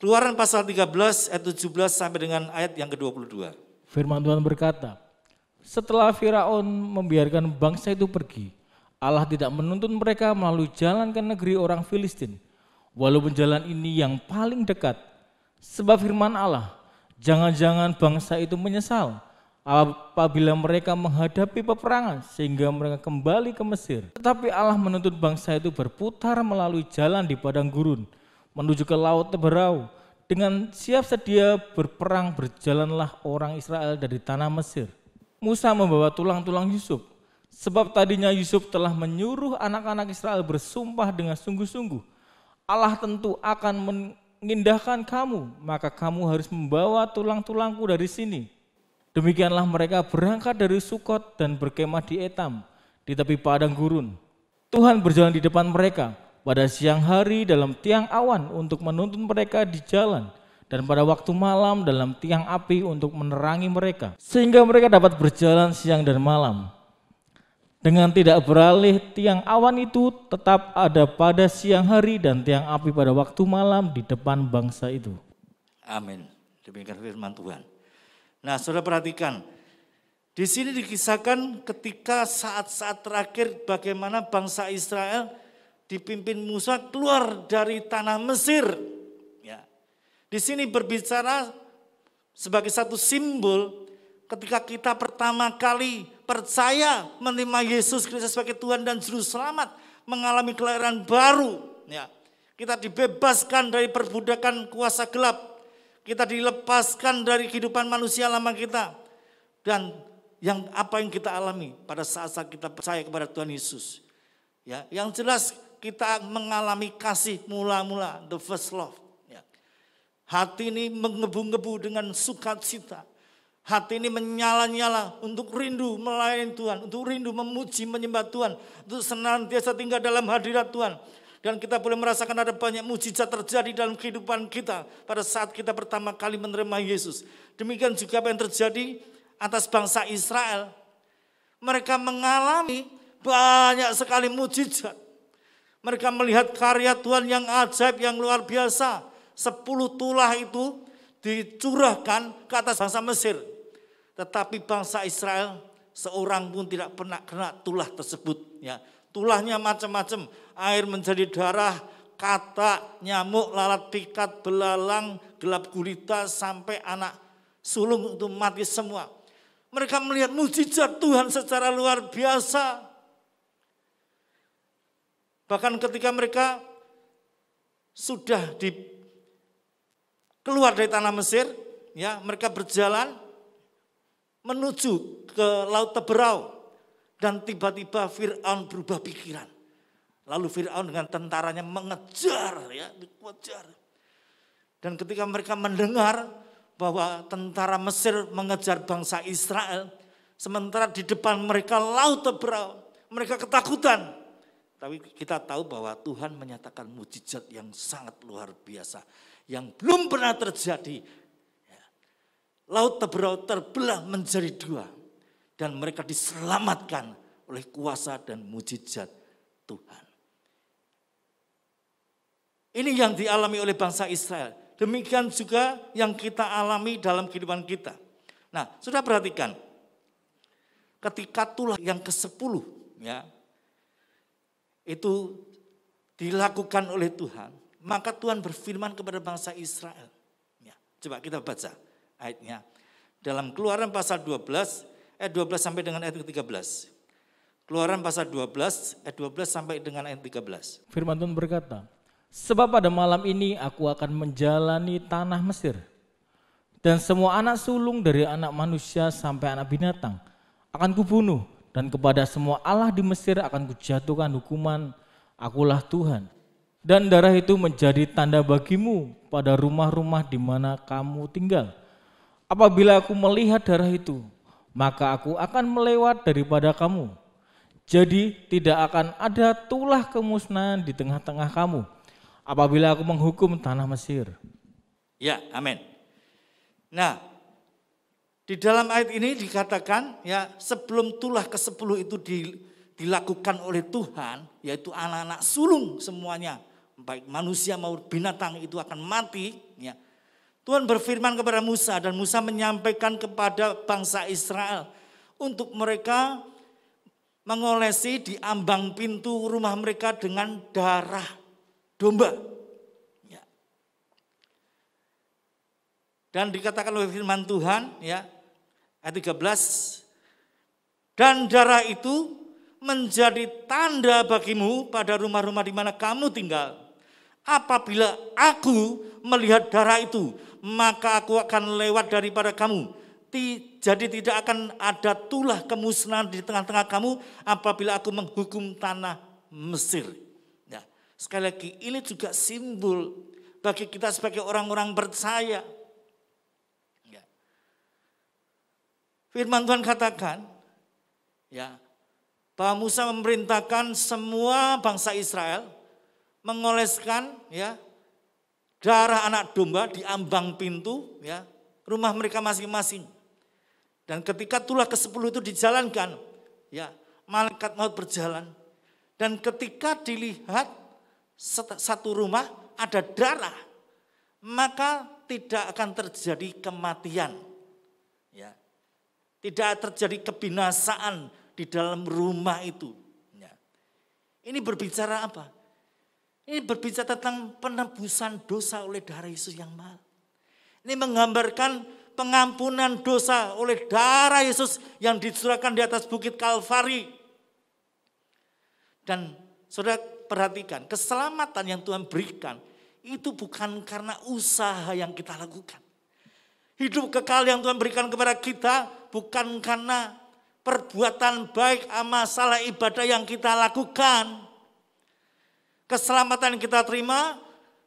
Keluaran pasal 13 ayat 17 sampai dengan ayat yang ke-22. Firman Tuhan berkata, setelah Firaun membiarkan bangsa itu pergi, Allah tidak menuntun mereka melalui jalan ke negeri orang Filistin, walaupun jalan ini yang paling dekat. Sebab firman Allah, jangan-jangan bangsa itu menyesal apabila mereka menghadapi peperangan sehingga mereka kembali ke Mesir. Tetapi Allah menuntut bangsa itu berputar melalui jalan di padang gurun, menuju ke laut Teberau. Dengan siap sedia berperang berjalanlah orang Israel dari tanah Mesir. Musa membawa tulang-tulang Yusuf, sebab tadinya Yusuf telah menyuruh anak-anak Israel bersumpah dengan sungguh-sungguh, Allah tentu akan mengindahkan kamu, maka kamu harus membawa tulang-tulangku dari sini. Demikianlah mereka berangkat dari Sukot dan berkemah di Etam, di tepi padang gurun. Tuhan berjalan di depan mereka pada siang hari dalam tiang awan untuk menuntun mereka di jalan, dan pada waktu malam dalam tiang api untuk menerangi mereka, sehingga mereka dapat berjalan siang dan malam. Dengan tidak beralih, tiang awan itu tetap ada pada siang hari dan tiang api pada waktu malam di depan bangsa itu. Amin. Demikian firman Tuhan. Nah, saudara perhatikan, di sini dikisahkan ketika saat-saat terakhir bagaimana bangsa Israel dipimpin Musa keluar dari tanah Mesir. Ya. Di sini berbicara sebagai satu simbol ketika kita pertama kali percaya menerima Yesus Kristus sebagai Tuhan dan Juru Selamat, mengalami kelahiran baru. Ya. Kita dibebaskan dari perbudakan kuasa gelap. Kita dilepaskan dari kehidupan manusia lama kita. Dan apa yang kita alami pada saat-saat kita percaya kepada Tuhan Yesus. Ya, yang jelas kita mengalami kasih mula-mula, the first love. Ya. Hati ini menggebu-gebu dengan sukacita. Hati ini menyala-nyala untuk rindu melayani Tuhan, untuk rindu memuji menyembah Tuhan, untuk senantiasa tinggal dalam hadirat Tuhan. Dan kita boleh merasakan ada banyak mujizat terjadi dalam kehidupan kita pada saat kita pertama kali menerima Yesus. Demikian juga apa yang terjadi atas bangsa Israel. Mereka mengalami banyak sekali mujizat. Mereka melihat karya Tuhan yang ajaib, yang luar biasa. 10 tulah itu dicurahkan ke atas bangsa Mesir. Tetapi bangsa Israel seorang pun tidak pernah kena tulah tersebut. Ya, tulahnya macam-macam. Air menjadi darah, katak, nyamuk, lalat pikat, belalang, gelap gulita, sampai anak sulung itu mati semua. Mereka melihat mujizat Tuhan secara luar biasa. Bahkan ketika mereka sudah keluar dari tanah Mesir, ya, mereka berjalan menuju ke Laut Teberau, dan tiba-tiba Fir'aun berubah pikiran. Lalu Fir'aun dengan tentaranya mengejar, ya, dikejar. Dan ketika mereka mendengar bahwa tentara Mesir mengejar bangsa Israel, sementara di depan mereka Laut Teberau, mereka ketakutan. Tapi kita tahu bahwa Tuhan menyatakan mujizat yang sangat luar biasa, yang belum pernah terjadi. Laut Teberau terbelah menjadi 2, dan mereka diselamatkan oleh kuasa dan mujizat Tuhan. Ini yang dialami oleh bangsa Israel. Demikian juga yang kita alami dalam kehidupan kita. Nah, sudah perhatikan, ketika tulah yang ke-10, ya, itu dilakukan oleh Tuhan, maka Tuhan berfirman kepada bangsa Israel. Ya, coba kita baca ayatnya. Dalam Keluaran pasal 12, ayat 12 sampai dengan ayat 13. Keluaran pasal 12, ayat 12 sampai dengan ayat 13. Firman Tuhan berkata, sebab pada malam ini aku akan menjalani tanah Mesir, dan semua anak sulung dari anak manusia sampai anak binatang akan kubunuh, dan kepada semua Allah di Mesir akan kujatuhkan hukuman, akulah Tuhan. Dan darah itu menjadi tanda bagimu pada rumah-rumah di mana kamu tinggal. Apabila aku melihat darah itu, maka aku akan melewat daripada kamu. Jadi tidak akan ada tulah kemusnahan di tengah-tengah kamu apabila aku menghukum tanah Mesir. Ya, amin. Nah, di dalam ayat ini dikatakan, ya, sebelum tulah ke-10 itu dilakukan oleh Tuhan, yaitu anak-anak sulung semuanya, baik manusia maupun binatang itu akan mati. Ya. Tuhan berfirman kepada Musa, dan Musa menyampaikan kepada bangsa Israel untuk mereka mengolesi di ambang pintu rumah mereka dengan darah domba. Ya. Dan dikatakan oleh firman Tuhan, ya, ayat 13, dan darah itu menjadi tanda bagimu pada rumah-rumah di mana kamu tinggal. Apabila aku melihat darah itu, maka aku akan lewat daripada kamu. Jadi tidak akan ada tulah kemusnahan di tengah-tengah kamu apabila aku menghukum tanah Mesir. Ya, sekali lagi, ini juga simbol bagi kita sebagai orang-orang percaya. Ya. Firman Tuhan katakan, ya, bahwa Musa memerintahkan semua bangsa Israel mengoleskan, ya, darah anak domba di ambang pintu, ya, rumah mereka masing-masing. Dan ketika tulah ke-10 itu dijalankan, ya, malaikat maut berjalan. Dan ketika dilihat satu rumah ada darah, maka tidak akan terjadi kematian. Ya. Tidak terjadi kebinasaan di dalam rumah itu. Ya. Ini berbicara apa? Ini berbicara tentang penebusan dosa oleh darah Yesus yang mahal. Ini menggambarkan pengampunan dosa oleh darah Yesus yang dicurahkan di atas bukit Kalvari. Dan saudara perhatikan, keselamatan yang Tuhan berikan itu bukan karena usaha yang kita lakukan. Hidup kekal yang Tuhan berikan kepada kita bukan karena perbuatan baik, amal saleh, ibadah yang kita lakukan. Keselamatan yang kita terima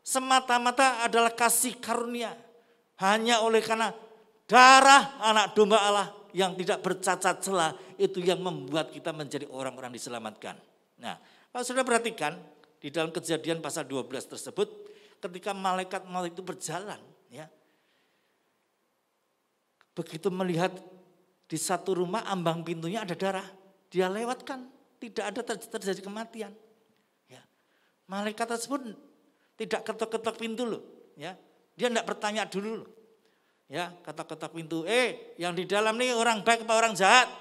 semata-mata adalah kasih karunia. Hanya oleh karena darah anak domba Allah yang tidak bercacat celah itu yang membuat kita menjadi orang-orang diselamatkan. Nah, kalau sudah perhatikan di dalam Kejadian pasal 12 tersebut, ketika malaikat maut itu berjalan, ya, begitu melihat di satu rumah ambang pintunya ada darah, dia lewatkan, tidak ada terjadi kematian. Ya. Malaikat tersebut tidak ketok-ketok pintu loh, ya, dia tidak bertanya dulu loh. Ya, ketok-ketok pintu, yang di dalam ini orang baik apa orang jahat?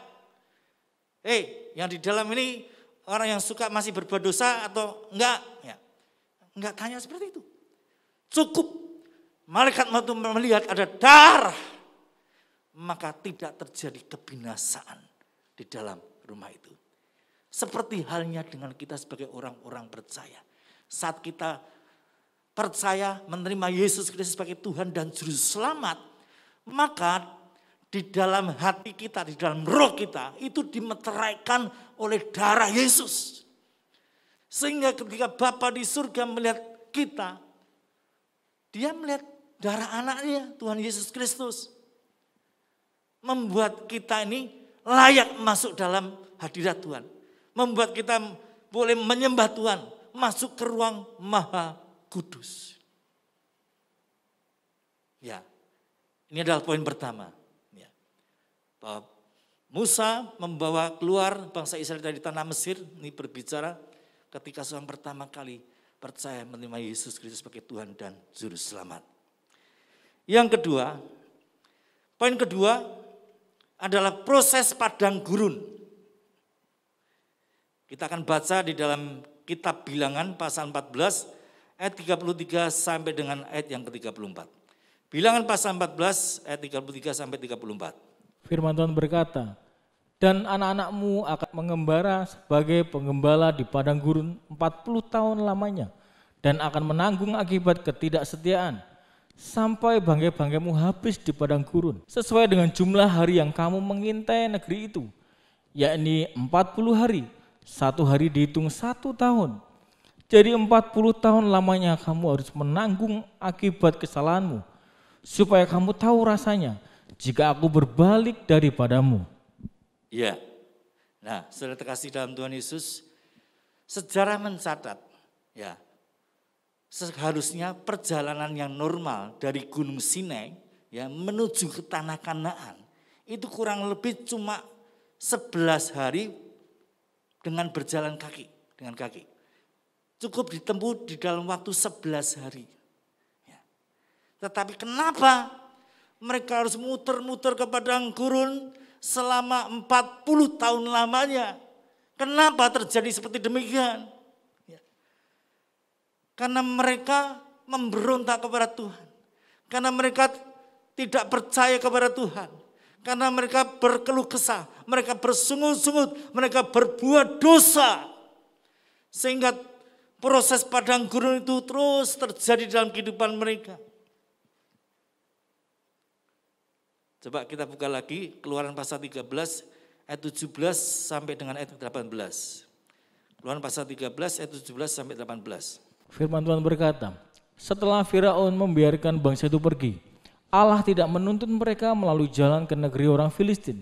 Yang di dalam ini orang yang suka masih berbuat dosa atau enggak? Ya. Enggak tanya seperti itu. Cukup malaikat maut melihat ada darah, maka tidak terjadi kebinasaan di dalam rumah itu. Seperti halnya dengan kita sebagai orang-orang percaya. Saat kita percaya menerima Yesus Kristus sebagai Tuhan dan Juru Selamat, maka di dalam hati kita, di dalam roh kita itu dimeteraikan oleh darah Yesus. Sehingga ketika Bapa di surga melihat kita, dia melihat darah anaknya Tuhan Yesus Kristus. Membuat kita ini layak masuk dalam hadirat Tuhan. Membuat kita boleh menyembah Tuhan, masuk ke ruang Maha Kudus. Ya, ini adalah poin pertama. Ya. Bahwa Musa membawa keluar bangsa Israel dari tanah Mesir, ini berbicara ketika seorang pertama kali percaya menerima Yesus Kristus sebagai Tuhan dan Juru Selamat. Yang kedua, poin kedua adalah proses padang gurun. Kita akan baca di dalam kitab Bilangan pasal 14 ayat 33 sampai dengan ayat yang ke-34. Bilangan pasal 14 ayat 33 sampai 34. Firman Tuhan berkata, dan anak-anakmu akan mengembara sebagai penggembala di padang gurun 40 tahun lamanya dan akan menanggung akibat ketidaksetiaan sampai bangkai-bangkaimu habis di padang gurun sesuai dengan jumlah hari yang kamu mengintai negeri itu, yakni 40 hari. 1 hari dihitung 1 tahun. Jadi 40 tahun lamanya kamu harus menanggung akibat kesalahanmu, supaya kamu tahu rasanya jika aku berbalik daripadamu. Ya, nah saudara terkasih dalam Tuhan Yesus, sejarah mencatat, ya, seharusnya perjalanan yang normal dari Gunung Sinai ya menuju ke tanah Kanaan itu kurang lebih cuma 11 hari dengan berjalan kaki, dengan kaki. Cukup ditempuh di dalam waktu 11 hari. Ya. Tetapi kenapa mereka harus muter-muter ke padang gurun selama 40 tahun lamanya? Kenapa terjadi seperti demikian? Ya. Karena mereka memberontak kepada Tuhan. Karena mereka tidak percaya kepada Tuhan. Karena mereka berkeluh kesah, mereka bersungut-sungut, mereka berbuat dosa. Sehingga proses padang gurun itu terus terjadi dalam kehidupan mereka. Coba kita buka lagi Keluaran pasal 13 ayat 17 sampai dengan ayat 18. Keluaran pasal 13 ayat 17 sampai 18. Firman Tuhan berkata, setelah Firaun membiarkan bangsa itu pergi, Allah tidak menuntun mereka melalui jalan ke negeri orang Filistin,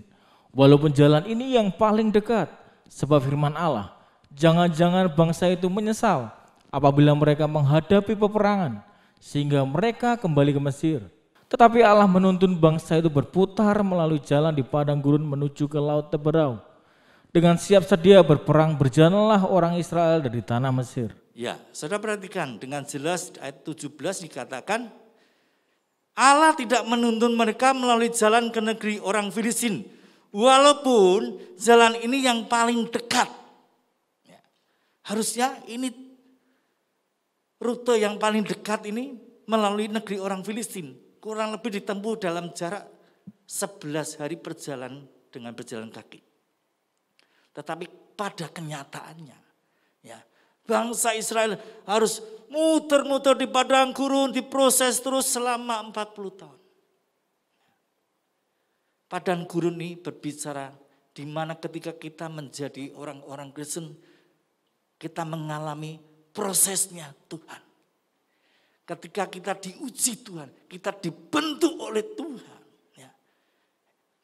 walaupun jalan ini yang paling dekat. Sebab firman Allah, jangan-jangan bangsa itu menyesal apabila mereka menghadapi peperangan, sehingga mereka kembali ke Mesir. Tetapi Allah menuntun bangsa itu berputar melalui jalan di padang gurun menuju ke Laut Teberau. Dengan siap sedia berperang berjalanlah orang Israel dari tanah Mesir. Ya, saudara perhatikan dengan jelas ayat 17 dikatakan, Allah tidak menuntun mereka melalui jalan ke negeri orang Filistin, walaupun jalan ini yang paling dekat. Ya. Harusnya ini rute yang paling dekat ini melalui negeri orang Filistin. Kurang lebih ditempuh dalam jarak 11 hari perjalanan dengan berjalan kaki. Tetapi pada kenyataannya, ya, bangsa Israel harus muter-muter di padang gurun, diproses terus selama 40 tahun. Padang gurun ini berbicara di mana ketika kita menjadi orang-orang Kristen, kita mengalami prosesnya Tuhan. Ketika kita diuji Tuhan, kita dibentuk oleh Tuhan. Ya.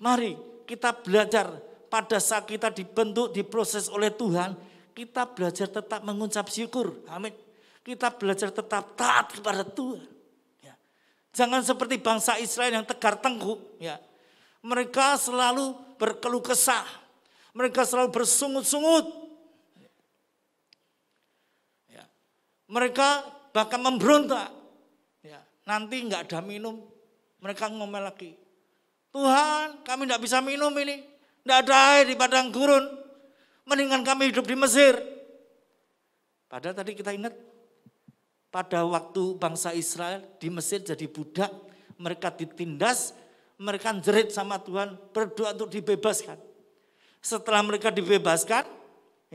Mari kita belajar pada saat kita dibentuk, diproses oleh Tuhan, kita belajar tetap mengucap syukur. Amin. Kita belajar tetap taat kepada Tuhan. Ya. Jangan seperti bangsa Israel yang tegar tengkuk. Ya. Mereka selalu berkeluh kesah. Mereka selalu bersungut-sungut. Ya. Mereka bahkan memberontak. Ya. Nanti enggak ada minum. Mereka ngomel lagi. Tuhan, kami enggak bisa minum ini. Enggak ada air di padang gurun. Mendingan kami hidup di Mesir. Padahal tadi kita ingat. Pada waktu bangsa Israel di Mesir jadi budak. Mereka ditindas. Mereka jerit sama Tuhan, berdoa untuk dibebaskan. Setelah mereka dibebaskan,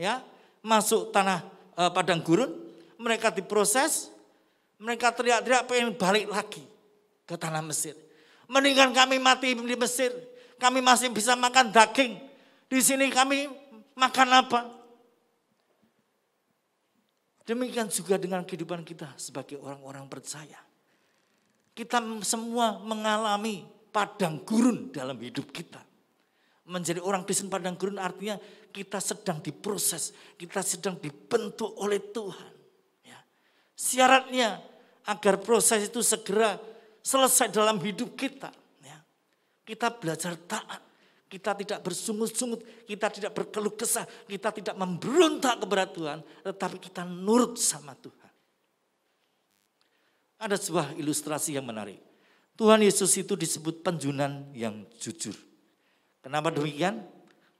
ya, masuk tanah padang gurun, mereka diproses, mereka teriak-teriak pengen balik lagi ke tanah Mesir. Mendingan kami mati di Mesir, kami masih bisa makan daging. Di sini kami makan apa? Demikian juga dengan kehidupan kita sebagai orang-orang percaya. Kita semua mengalami padang gurun dalam hidup kita. Menjadi orang Kristen padang gurun artinya kita sedang diproses, kita sedang dibentuk oleh Tuhan. Ya. Syaratnya agar proses itu segera selesai dalam hidup kita. Ya. Kita belajar taat, kita tidak bersungut-sungut, kita tidak berkeluh kesah, kita tidak memberontak kepada Tuhan, tetapi kita nurut sama Tuhan. Ada sebuah ilustrasi yang menarik. Tuhan Yesus itu disebut penjunan yang jujur. Kenapa demikian?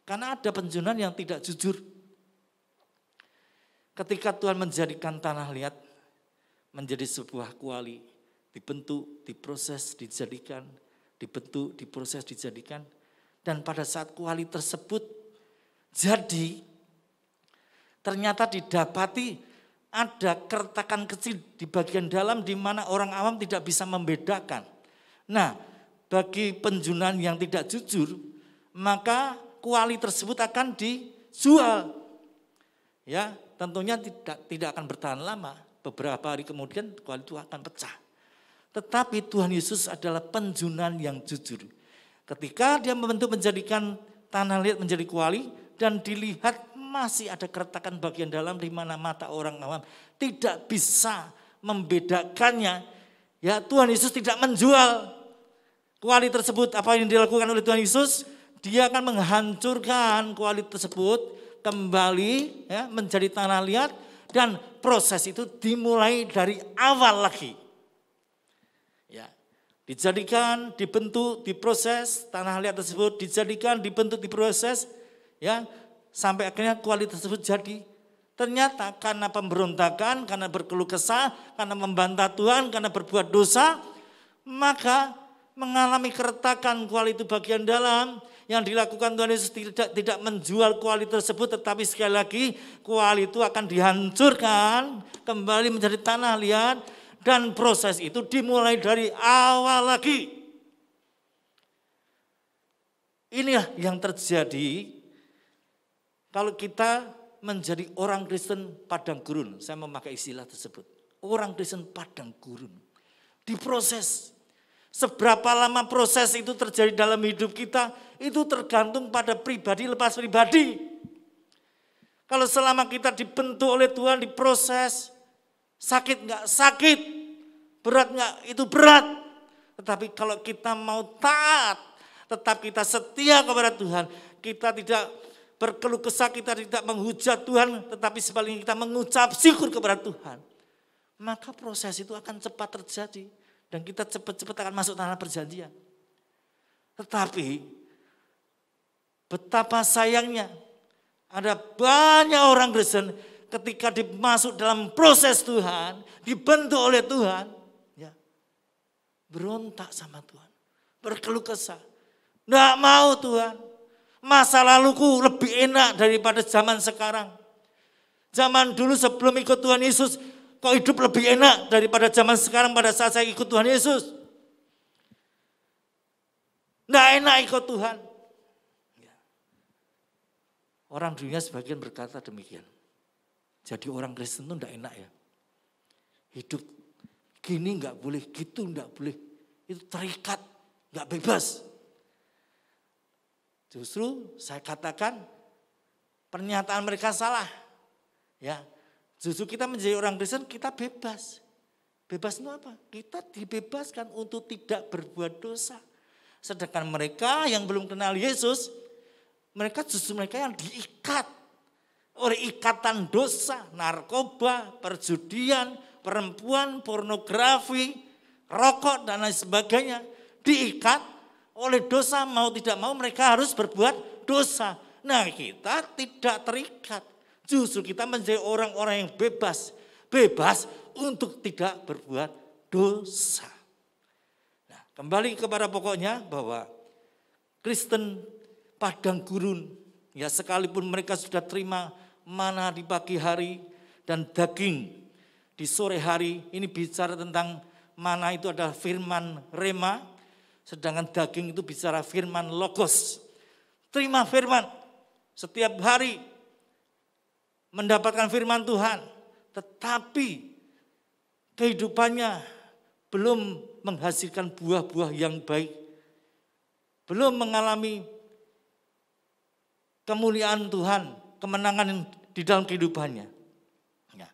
Karena ada penjunan yang tidak jujur. Ketika Tuhan menjadikan tanah liat menjadi sebuah kuali, dibentuk, diproses, dijadikan, dibentuk, diproses, dijadikan. Dan pada saat kuali tersebut jadi, ternyata didapati ada keretakan kecil di bagian dalam di mana orang awam tidak bisa membedakan. Nah, bagi penjunan yang tidak jujur, maka kuali tersebut akan dijual. Ya, tentunya tidak akan bertahan lama. Beberapa hari kemudian kuali itu akan pecah. Tetapi Tuhan Yesus adalah penjunan yang jujur. Ketika dia membentuk menjadikan tanah liat menjadi kuali dan dilihat masih ada keretakan bagian dalam di mana mata orang awam tidak bisa membedakannya. Ya, Tuhan Yesus tidak menjual kuali tersebut. Apa yang dilakukan oleh Tuhan Yesus? Dia akan menghancurkan kuali tersebut kembali ya, menjadi tanah liat dan proses itu dimulai dari awal lagi. Ya, dijadikan, dibentuk, diproses tanah liat tersebut, dijadikan, dibentuk, diproses, ya sampai akhirnya kuali tersebut jadi. Ternyata karena pemberontakan, karena berkeluh kesah, karena membantah Tuhan, karena berbuat dosa, maka mengalami keretakan kuali itu bagian dalam. Yang dilakukan Tuhan Yesus tidak menjual kuali tersebut, tetapi sekali lagi kuali itu akan dihancurkan, kembali menjadi tanah liat, dan proses itu dimulai dari awal lagi. Inilah yang terjadi kalau kita menjadi orang Kristen padang gurun. Saya memakai istilah tersebut. Orang Kristen padang gurun. Diproses. Seberapa lama proses itu terjadi dalam hidup kita, itu tergantung pada pribadi lepas pribadi. Kalau selama kita dibentuk oleh Tuhan, diproses, sakit enggak? Sakit. Berat enggak? Itu berat. Tetapi kalau kita mau taat, tetap kita setia kepada Tuhan, kita tidak berkeluh kesah, kita tidak menghujat Tuhan, tetapi sebaliknya kita mengucap syukur kepada Tuhan. Maka proses itu akan cepat terjadi. Dan kita cepat-cepat akan masuk tanah perjanjian. Tetapi betapa sayangnya ada banyak orang Kristen ketika masuk dalam proses Tuhan, dibentuk oleh Tuhan, ya, berontak sama Tuhan, berkeluh kesah. Nggak mau Tuhan, masa laluku lebih enak daripada zaman sekarang. Zaman dulu sebelum ikut Tuhan Yesus, kok hidup lebih enak daripada zaman sekarang pada saat saya ikut Tuhan Yesus. Nggak enak ikut Tuhan. Orang dunia sebagian berkata demikian. Jadi orang Kristen itu nggak enak ya. Hidup gini nggak boleh, gitu nggak boleh. Itu terikat, nggak bebas. Justru saya katakan pernyataan mereka salah. Ya, justru kita menjadi orang Kristen kita bebas. Bebas itu apa? Kita dibebaskan untuk tidak berbuat dosa. Sedangkan mereka yang belum kenal Yesus, mereka justru mereka yang diikat oleh ikatan dosa, narkoba, perjudian, perempuan, pornografi, rokok dan lain sebagainya. Diikat oleh dosa, mau tidak mau mereka harus berbuat dosa. Nah, kita tidak terikat. Justru kita menjadi orang-orang yang bebas. Bebas untuk tidak berbuat dosa. Nah, kembali kepada pokoknya bahwa Kristen padang gurun, ya sekalipun mereka sudah terima mana di pagi hari dan daging di sore hari, ini bicara tentang mana itu adalah firman rema, sedangkan daging itu bicara firman logos. Terima firman setiap hari, mendapatkan firman Tuhan, tetapi kehidupannya belum menghasilkan buah-buah yang baik, belum mengalami kemuliaan Tuhan, kemenangan di dalam kehidupannya. Ya.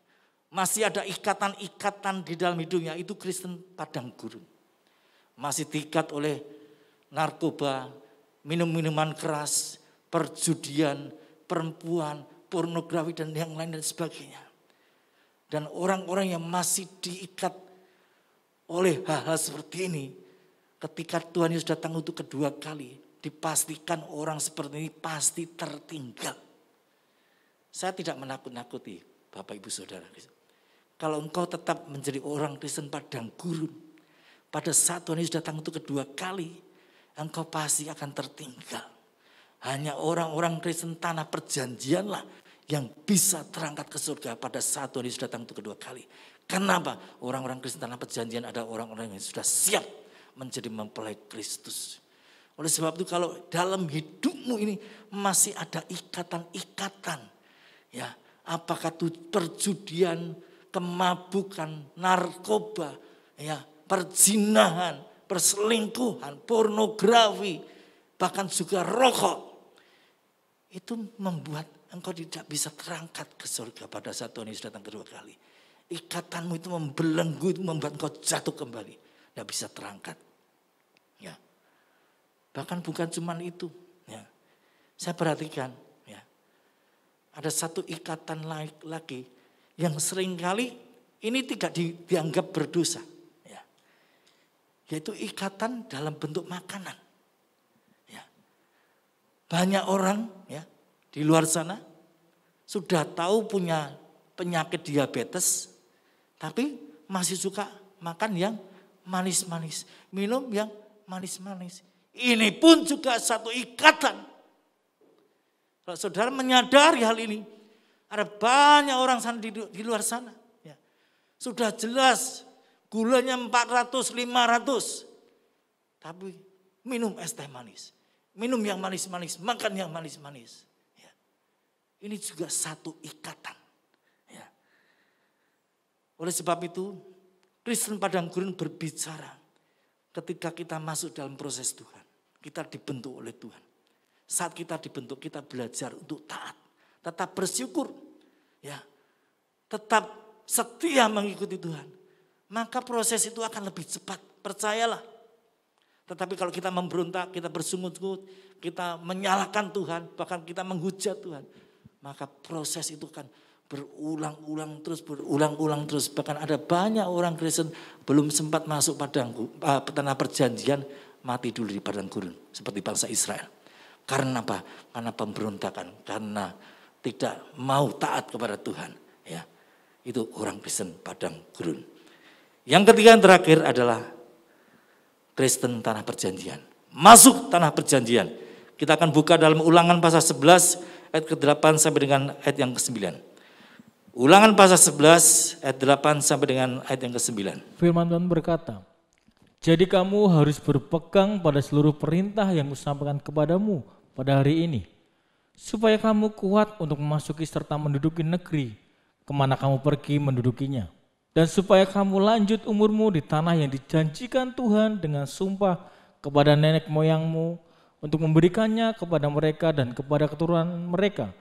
Masih ada ikatan-ikatan di dalam hidupnya, itu Kristen padang gurun. Masih diikat oleh narkoba, minum-minuman keras, perjudian, perempuan, pornografi dan yang lain dan sebagainya. Dan orang-orang yang masih diikat oleh hal-hal seperti ini, ketika Tuhan Yesus datang untuk kedua kali, dipastikan orang seperti ini pasti tertinggal. Saya tidak menakut-nakuti Bapak Ibu Saudara. Kalau engkau tetap menjadi orang Kristen padang gurun, pada saat Tuhan Yesus datang untuk kedua kali, engkau pasti akan tertinggal. Hanya orang-orang Kristen tanah perjanjianlah yang bisa terangkat ke surga pada saat Tuhan Yesus datang untuk kedua kali. Kenapa? Orang-orang Kristen tanah perjanjian ada orang-orang yang sudah siap menjadi mempelai Kristus. Oleh sebab itu kalau dalam hidupmu ini masih ada ikatan-ikatan, ya, apakah itu perjudian, kemabukan, narkoba, ya, perzinahan, perselingkuhan, pornografi, bahkan juga rokok, itu membuat engkau tidak bisa terangkat ke surga pada saat Tuhan Yesus datang kedua kali. Ikatanmu itu membelenggu, itu membuat engkau jatuh kembali, tidak bisa terangkat. Ya. Bahkan bukan cuma itu, ya. Saya perhatikan, ya. Ada satu ikatan lagi yang seringkali ini tidak dianggap berdosa, ya. Yaitu ikatan dalam bentuk makanan. Ya. Banyak orang, ya, di luar sana sudah tahu punya penyakit diabetes, tapi masih suka makan yang manis-manis, minum yang manis-manis. Ini pun juga satu ikatan. Kalau saudara menyadari hal ini, ada banyak orang sana di luar sana, ya, sudah jelas gulanya 400, 500, tapi minum es teh manis, minum yang manis-manis, makan yang manis-manis. Ini juga satu ikatan. Ya. Oleh sebab itu, Kristen padang gurun berbicara ketika kita masuk dalam proses Tuhan. Kita dibentuk oleh Tuhan. Saat kita dibentuk, kita belajar untuk taat. Tetap bersyukur. Ya. Tetap setia mengikuti Tuhan. Maka proses itu akan lebih cepat. Percayalah. Tetapi kalau kita memberontak, kita bersungut-sungut, kita menyalahkan Tuhan, bahkan kita menghujat Tuhan, maka proses itu kan berulang-ulang terus. Bahkan ada banyak orang Kristen belum sempat masuk tanah perjanjian, mati dulu di padang gurun. Seperti bangsa Israel. Karena apa? Karena pemberontakan. Karena tidak mau taat kepada Tuhan. Ya, itu orang Kristen padang gurun. Yang ketiga yang terakhir adalah Kristen tanah perjanjian. Masuk tanah perjanjian. Kita akan buka dalam Ulangan pasal 11 ayat ke-8 sampai dengan ayat yang ke-9. Ulangan pasal 11 ayat 8 sampai dengan ayat yang ke-9. Firman Tuhan berkata, jadi kamu harus berpegang pada seluruh perintah yang kusampaikan kepadamu pada hari ini, supaya kamu kuat untuk memasuki serta menduduki negeri kemana kamu pergi mendudukinya, dan supaya kamu lanjut umurmu di tanah yang dijanjikan Tuhan dengan sumpah kepada nenek moyangmu untuk memberikannya kepada mereka dan kepada keturunan mereka,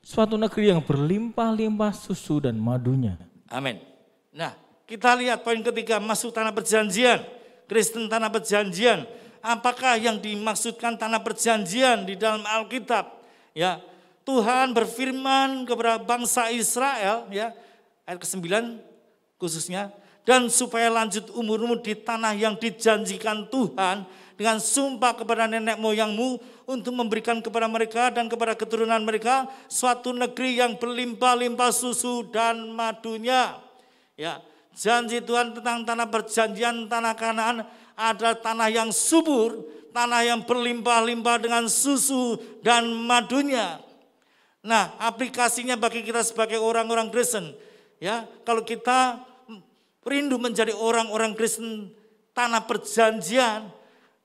suatu negeri yang berlimpah-limpah susu dan madunya. Amin. Nah, kita lihat poin ketiga, masuk tanah perjanjian. Kristen tanah perjanjian. Apakah yang dimaksudkan tanah perjanjian di dalam Alkitab? Ya, Tuhan berfirman kepada bangsa Israel, ya, ayat ke-9 khususnya, dan supaya lanjut umurmu di tanah yang dijanjikan Tuhan dengan sumpah kepada nenek moyangmu untuk memberikan kepada mereka dan kepada keturunan mereka suatu negeri yang berlimpah-limpah susu dan madunya. Ya, janji Tuhan tentang tanah perjanjian, tanah Kanaan adalah tanah yang subur, tanah yang berlimpah-limpah dengan susu dan madunya. Nah, aplikasinya bagi kita sebagai orang-orang Kristen, ya, kalau kita rindu menjadi orang-orang Kristen tanah perjanjian,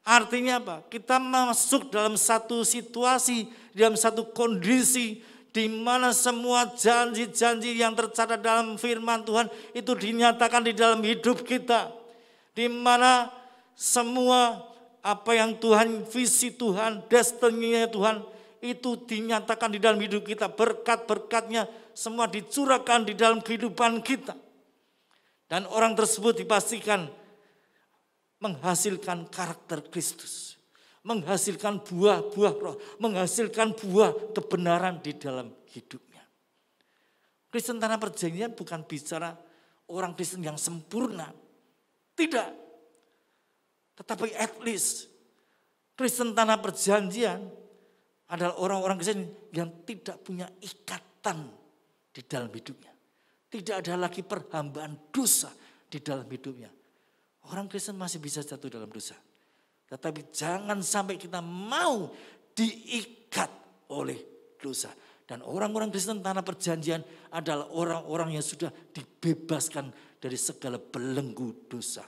artinya apa? Kita masuk dalam satu situasi, dalam satu kondisi di mana semua janji-janji yang tercatat dalam firman Tuhan itu dinyatakan di dalam hidup kita. Di mana semua apa yang Tuhan, visi Tuhan, destiny-nya Tuhan itu dinyatakan di dalam hidup kita. Berkat-berkatnya semua dicurahkan di dalam kehidupan kita. Dan orang tersebut dipastikan menghasilkan karakter Kristus, menghasilkan buah-buah roh, menghasilkan buah kebenaran di dalam hidupnya. Kristen tanah perjanjian bukan bicara orang Kristen yang sempurna, tidak. Tetapi at least Kristen tanah perjanjian adalah orang-orang Kristen yang tidak punya ikatan di dalam hidupnya. Tidak ada lagi perhambaan dosa di dalam hidupnya. Orang Kristen masih bisa jatuh dalam dosa. Tetapi jangan sampai kita mau diikat oleh dosa. Dan orang-orang Kristen tanah perjanjian adalah orang-orang yang sudah dibebaskan dari segala belenggu dosa.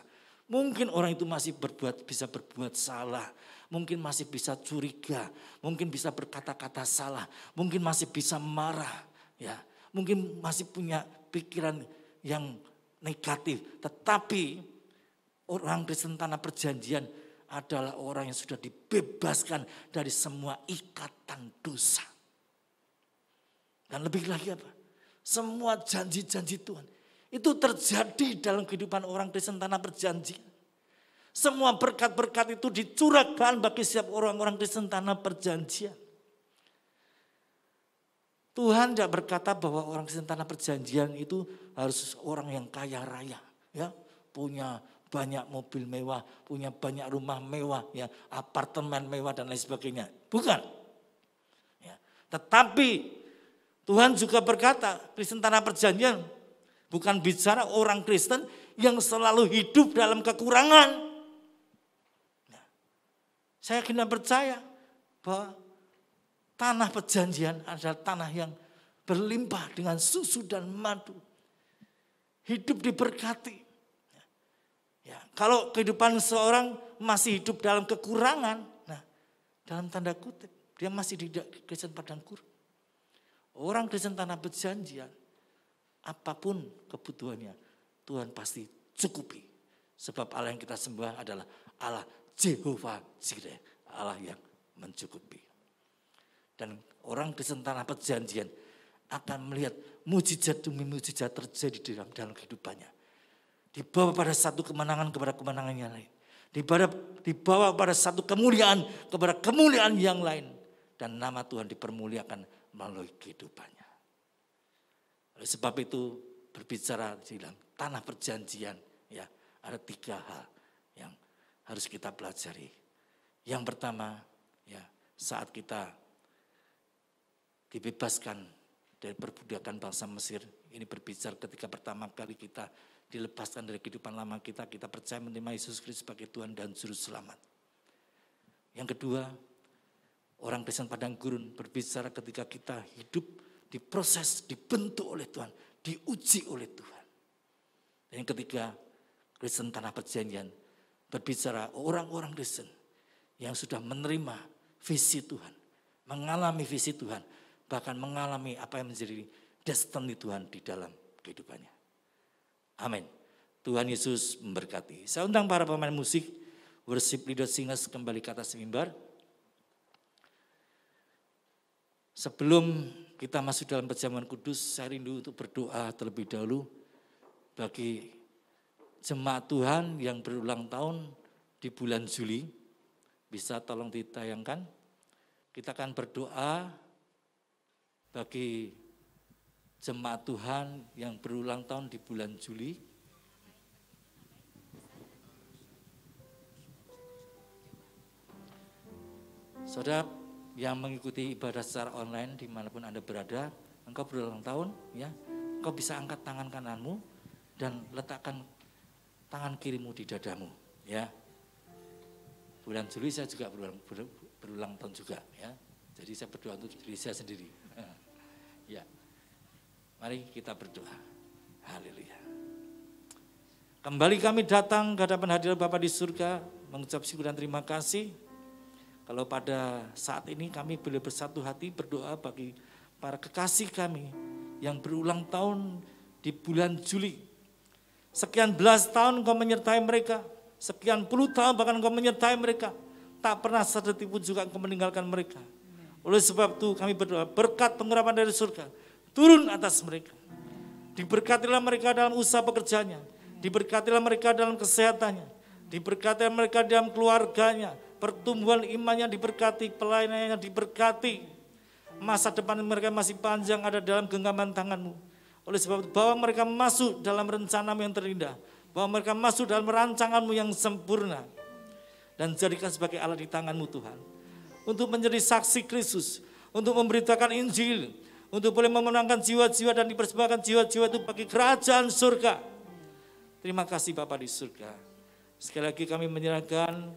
Mungkin orang itu masih bisa berbuat salah. Mungkin masih bisa curiga. Mungkin bisa berkata-kata salah. Mungkin masih bisa marah. Ya, mungkin masih punya pikiran yang negatif. Tetapi orang Kristen tanah perjanjian adalah orang yang sudah dibebaskan dari semua ikatan dosa. Dan lebih lagi apa? Semua janji-janji Tuhan itu terjadi dalam kehidupan orang Kristen tanah perjanjian. Semua berkat-berkat itu dicurahkan bagi setiap orang-orang Kristen tanah perjanjian. Tuhan tidak berkata bahwa orang Kristen tanah perjanjian itu harus orang yang kaya raya, ya, punya banyak mobil mewah, punya banyak rumah mewah, ya, apartemen mewah dan lain sebagainya. Bukan. Ya. Tetapi Tuhan juga berkata, Kristen tanah perjanjian bukan bicara orang Kristen yang selalu hidup dalam kekurangan. Nah, saya kena percaya bahwa tanah perjanjian adalah tanah yang berlimpah dengan susu dan madu. Hidup diberkati. Ya, kalau kehidupan seorang masih hidup dalam kekurangan, nah, dalam tanda kutip, dia masih di Kristen padang gurun. Orang Kristen tanah perjanjian, apapun kebutuhannya, Tuhan pasti cukupi. Sebab Allah yang kita sembah adalah Allah Jehovah Jireh, Allah yang mencukupi. Dan orang Kristen tanah perjanjian akan melihat mujizat demi mujizat terjadi dalam kehidupannya. Dibawa pada satu kemenangan kepada kemenangan yang lain. Dibawa pada satu kemuliaan kepada kemuliaan yang lain. Dan nama Tuhan dipermuliakan melalui kehidupannya. Oleh sebab itu berbicara dalam tanah perjanjian, ya, ada 3 hal yang harus kita pelajari. Yang pertama, ya, saat kita dibebaskan dari perbudakan bangsa Mesir Ini berbicara ketika pertama kali kita dilepaskan dari kehidupan lama kita percaya menerima Yesus Kristus sebagai Tuhan dan Juru Selamat. Yang kedua, orang Kristen padang gurun berbicara ketika kita hidup diproses, dibentuk oleh Tuhan, diuji oleh Tuhan. Dan yang ketiga, Kristen tanah perjanjian berbicara orang-orang Kristen yang sudah menerima visi Tuhan, mengalami visi Tuhan, bahkan mengalami apa yang menjadi destiny Tuhan di dalam kehidupannya. Amin. Tuhan Yesus memberkati. Saya undang para pemain musik, worship leader singers kembali ke atas mimbar. Sebelum kita masuk dalam perjamuan kudus, saya rindu untuk berdoa terlebih dahulu bagi jemaat Tuhan yang berulang tahun di bulan Juli. Bisa tolong ditayangkan. Kita akan berdoa bagi jemaat Tuhan yang berulang tahun di bulan Juli. Saudara yang mengikuti ibadah secara online dimanapun Anda berada, engkau berulang tahun, ya, engkau bisa angkat tangan kananmu dan letakkan tangan kirimu di dadamu, ya. Bulan Juli saya juga berulang tahun juga, ya. Jadi saya berdoa untuk diri saya sendiri. Ya. Mari kita berdoa. Haleluya. Kembali kami datang ke hadapan hadirat Bapa di surga, mengucap syukur dan terima kasih. Kalau pada saat ini kami boleh bersatu hati berdoa bagi para kekasih kami yang berulang tahun di bulan Juli. Sekian belas tahun Engkau menyertai mereka, sekian puluh tahun bahkan Engkau menyertai mereka. Tak pernah sedetik pun juga Engkau meninggalkan mereka. Oleh sebab itu kami berdoa berkat pengurapan dari surga turun atas mereka. Diberkatilah mereka dalam usaha pekerjaannya, diberkatilah mereka dalam kesehatannya, diberkatilah mereka dalam keluarganya, pertumbuhan imannya diberkati, pelayanannya diberkati. Masa depan mereka masih panjang ada dalam genggaman tangan-Mu. Oleh sebab itu bawa mereka masuk dalam rencana-Mu yang terindah, bawa mereka masuk dalam rancangan-Mu yang sempurna. Dan jadikan sebagai alat di tangan-Mu Tuhan. Untuk menjadi saksi Kristus, untuk memberitakan Injil, untuk boleh memenangkan jiwa-jiwa dan dipersembahkan jiwa-jiwa itu bagi kerajaan surga. Terima kasih Bapa di surga. Sekali lagi kami menyerahkan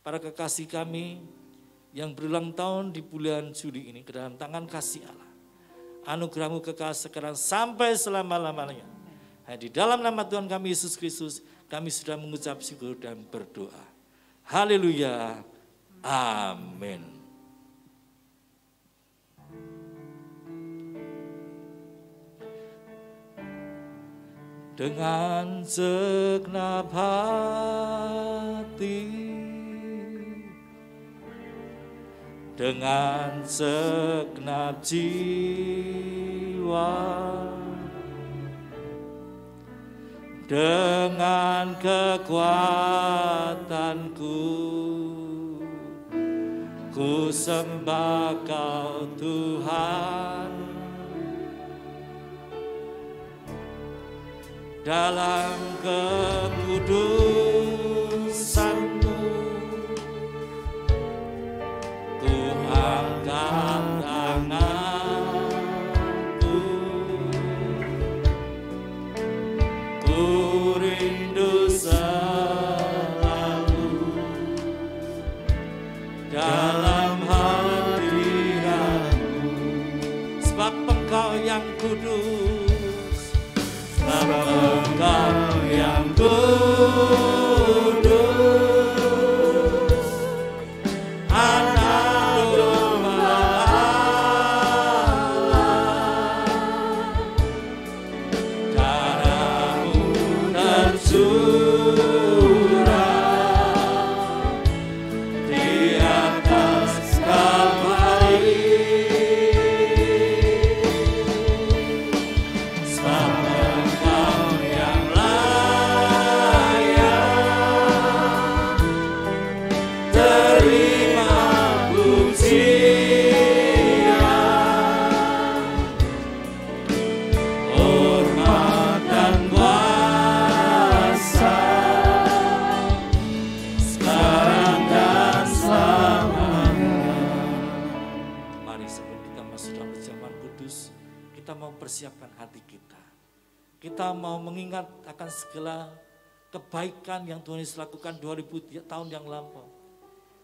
para kekasih kami yang berulang tahun di bulan Juli ini ke dalam tangan kasih Allah. Anugerah-Mu kekal sekarang sampai selama-lamanya. Di dalam nama Tuhan kami Yesus Kristus, kami sudah mengucap syukur dan berdoa. Haleluya. Amin. Dengan segenap hati, dengan segenap jiwa, dengan kekuatanku, ku sembah Kau Tuhan. Dalam kekudusan-Mu, ku angkat tanganku, ku rindu selalu dalam hadirat-Mu, sebab Engkau yang kudus. Engkau yang kudus, Anak Domba Allah, darah-Mu tercurah di atas mempersiapkan hati kita. Kita mau mengingat akan segala kebaikan yang Tuhan Yesus lakukan 2000 tahun yang lampau.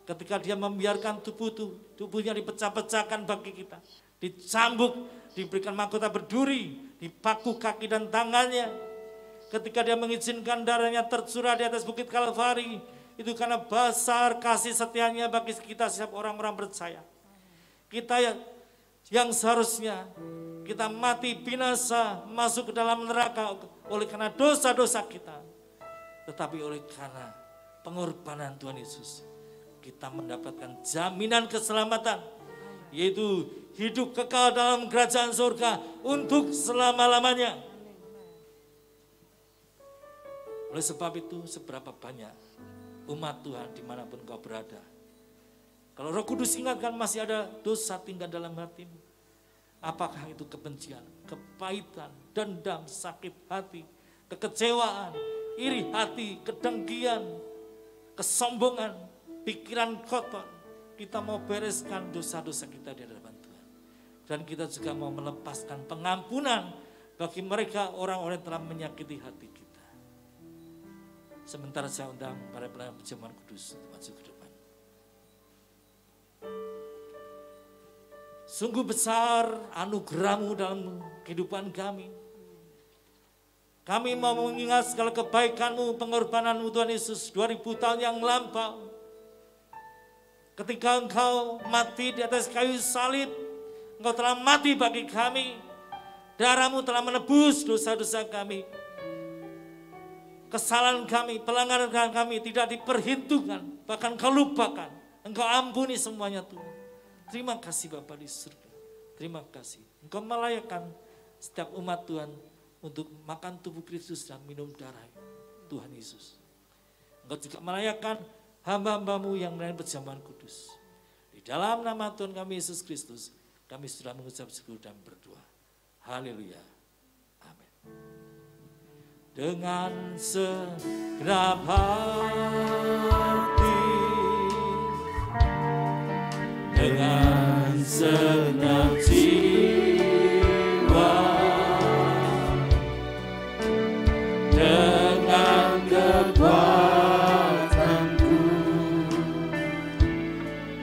Ketika dia membiarkan tubuhnya dipecah-pecahkan bagi kita. Dicambuk, diberikan mahkota berduri, dipaku kaki dan tangannya. Ketika dia mengizinkan darahnya tercurah di atas bukit Kalvari, itu karena besar kasih setianya bagi kita setiap orang-orang percaya. Kita yang seharusnya kita mati binasa, masuk ke dalam neraka oleh karena dosa-dosa kita. Tetapi oleh karena pengorbanan Tuhan Yesus, kita mendapatkan jaminan keselamatan, yaitu hidup kekal dalam kerajaan surga untuk selama-lamanya. Oleh sebab itu, seberapa banyak umat Tuhan dimanapun kau berada, kalau Roh Kudus ingatkan masih ada dosa tinggal dalam hatimu, apakah itu kebencian, kepahitan, dendam, sakit hati, kekecewaan, iri hati, kedengkian, kesombongan, pikiran kotor, kita mau bereskan dosa-dosa kita di hadapan Tuhan. Dan kita juga mau melepaskan pengampunan bagi mereka orang-orang yang telah menyakiti hati kita. Sementara saya undang para pelayan perjamuan kudus untuk maju ke depan. Sungguh besar anugerah-Mu dalam kehidupan kami. Kami mau mengingat segala kebaikan-Mu, pengorbanan-Mu Tuhan Yesus 2000 tahun yang lampau. Ketika Engkau mati di atas kayu salib, Engkau telah mati bagi kami. Darah-Mu telah menebus dosa-dosa kami. Kesalahan kami, pelanggaran kami tidak diperhitungkan, bahkan Engkau lupakan. Engkau ampuni semuanya Tuhan. Terima kasih Bapa di surga. Terima kasih. Engkau melayakkan setiap umat Tuhan untuk makan tubuh Kristus dan minum darah Tuhan Yesus. Engkau juga melayakkan hamba-hamba-Mu yang melayani perjamuan kudus. Di dalam nama Tuhan kami Yesus Kristus, kami sudah mengucap syukur dan berdoa. Haleluya. Amin. Dengan segenap hati, dengan segenap jiwa, dengan kekuatanku,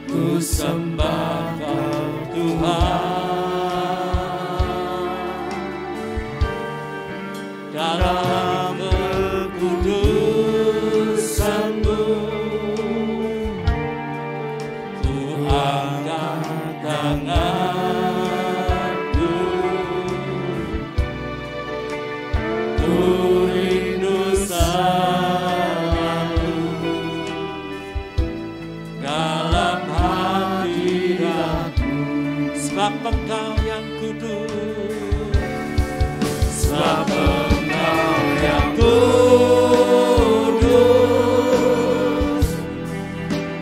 ku sembah Kau Tuhan. Dalam kekudusan-Mu, ku angkat tanganku, ku rindu selalu dalam hadirat-Mu, sebab Engkau yang kudus, sebab Engkau yang kudus,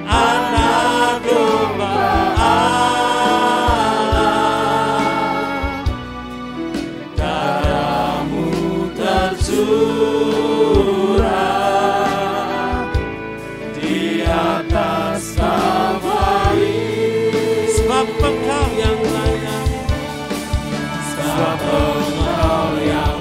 Anak domba Allah, darah-Mu tercurah di atas Kalvari, sebab Engkau yang layak, sebab Engkau yang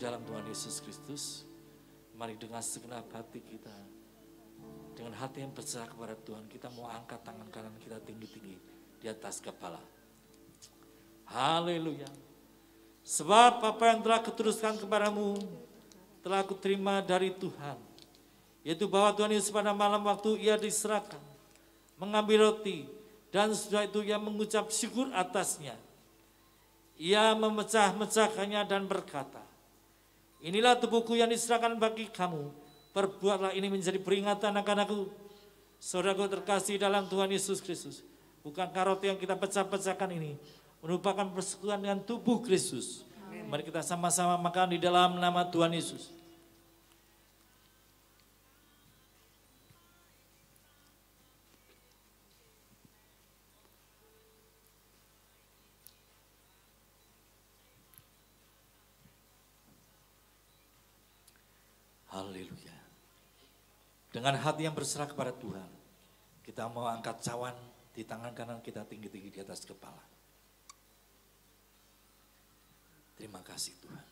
dalam Tuhan Yesus Kristus, mari dengan segenap hati kita, dengan hati yang berserah kepada Tuhan, kita mau angkat tangan kanan kita tinggi-tinggi di atas kepala. Haleluya. Sebab apa yang telah kuteruskan kepadamu telah aku terima dari Tuhan, yaitu bahwa Tuhan Yesus pada malam waktu ia diserahkan, mengambil roti, dan setelah itu ia mengucap syukur atasnya. Ia memecah-mecahkannya dan berkata, inilah tubuhku yang diserahkan bagi kamu. Perbuatlah ini menjadi peringatan akan aku. Saudaraku terkasih dalam Tuhan Yesus Kristus, bukankah roti yang kita pecah-pecahkan ini merupakan persekutuan dengan tubuh Kristus? Mari kita sama-sama makan di dalam nama Tuhan Yesus. Dengan hati yang berserah kepada Tuhan, kita mau angkat cawan di tangan kanan kita tinggi-tinggi di atas kepala. Terima kasih Tuhan.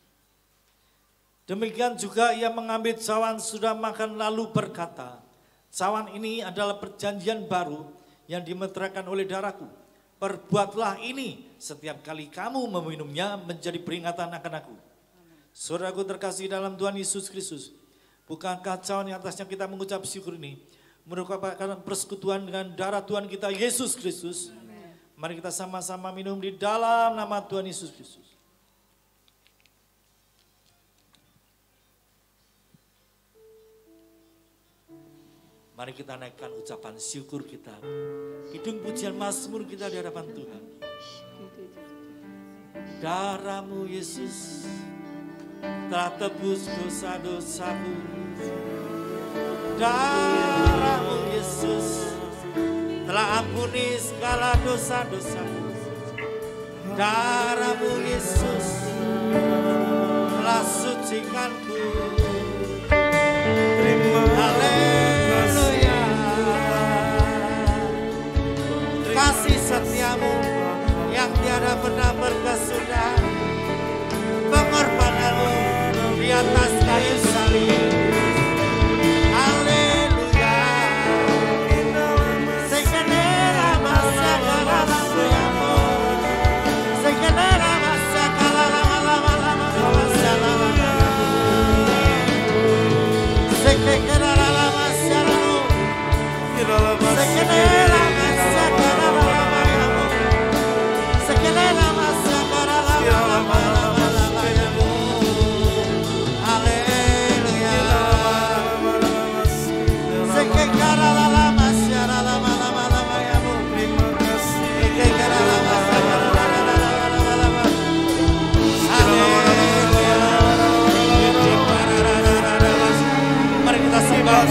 Demikian juga ia mengambil cawan sudah makan lalu berkata, cawan ini adalah perjanjian baru yang dimeteraikan oleh darahku. Perbuatlah ini setiap kali kamu meminumnya menjadi peringatan akan aku. Saudaraku terkasih dalam Tuhan Yesus Kristus, bukankah cawan yang atasnya kita mengucap syukur ini merupakan persekutuan dengan darah Tuhan kita Yesus Kristus? Mari kita sama-sama minum di dalam nama Tuhan Yesus Kristus. Mari kita naikkan ucapan syukur kita, hidung pujian mazmur kita di hadapan Tuhan. Darah-Mu Yesus telah tebus dosa-dosaku. Darah-Mu Yesus telah ampuni segala dosa-dosaku. Darah-Mu Yesus telah sucikanku. Haleluya. Kasih setiamu yang tiada pernah berkesudahan, pengorbananmu di atas kayu salib. Haleluya. Segenera masa kalalamu, segenera masa kalalamu, segenera masa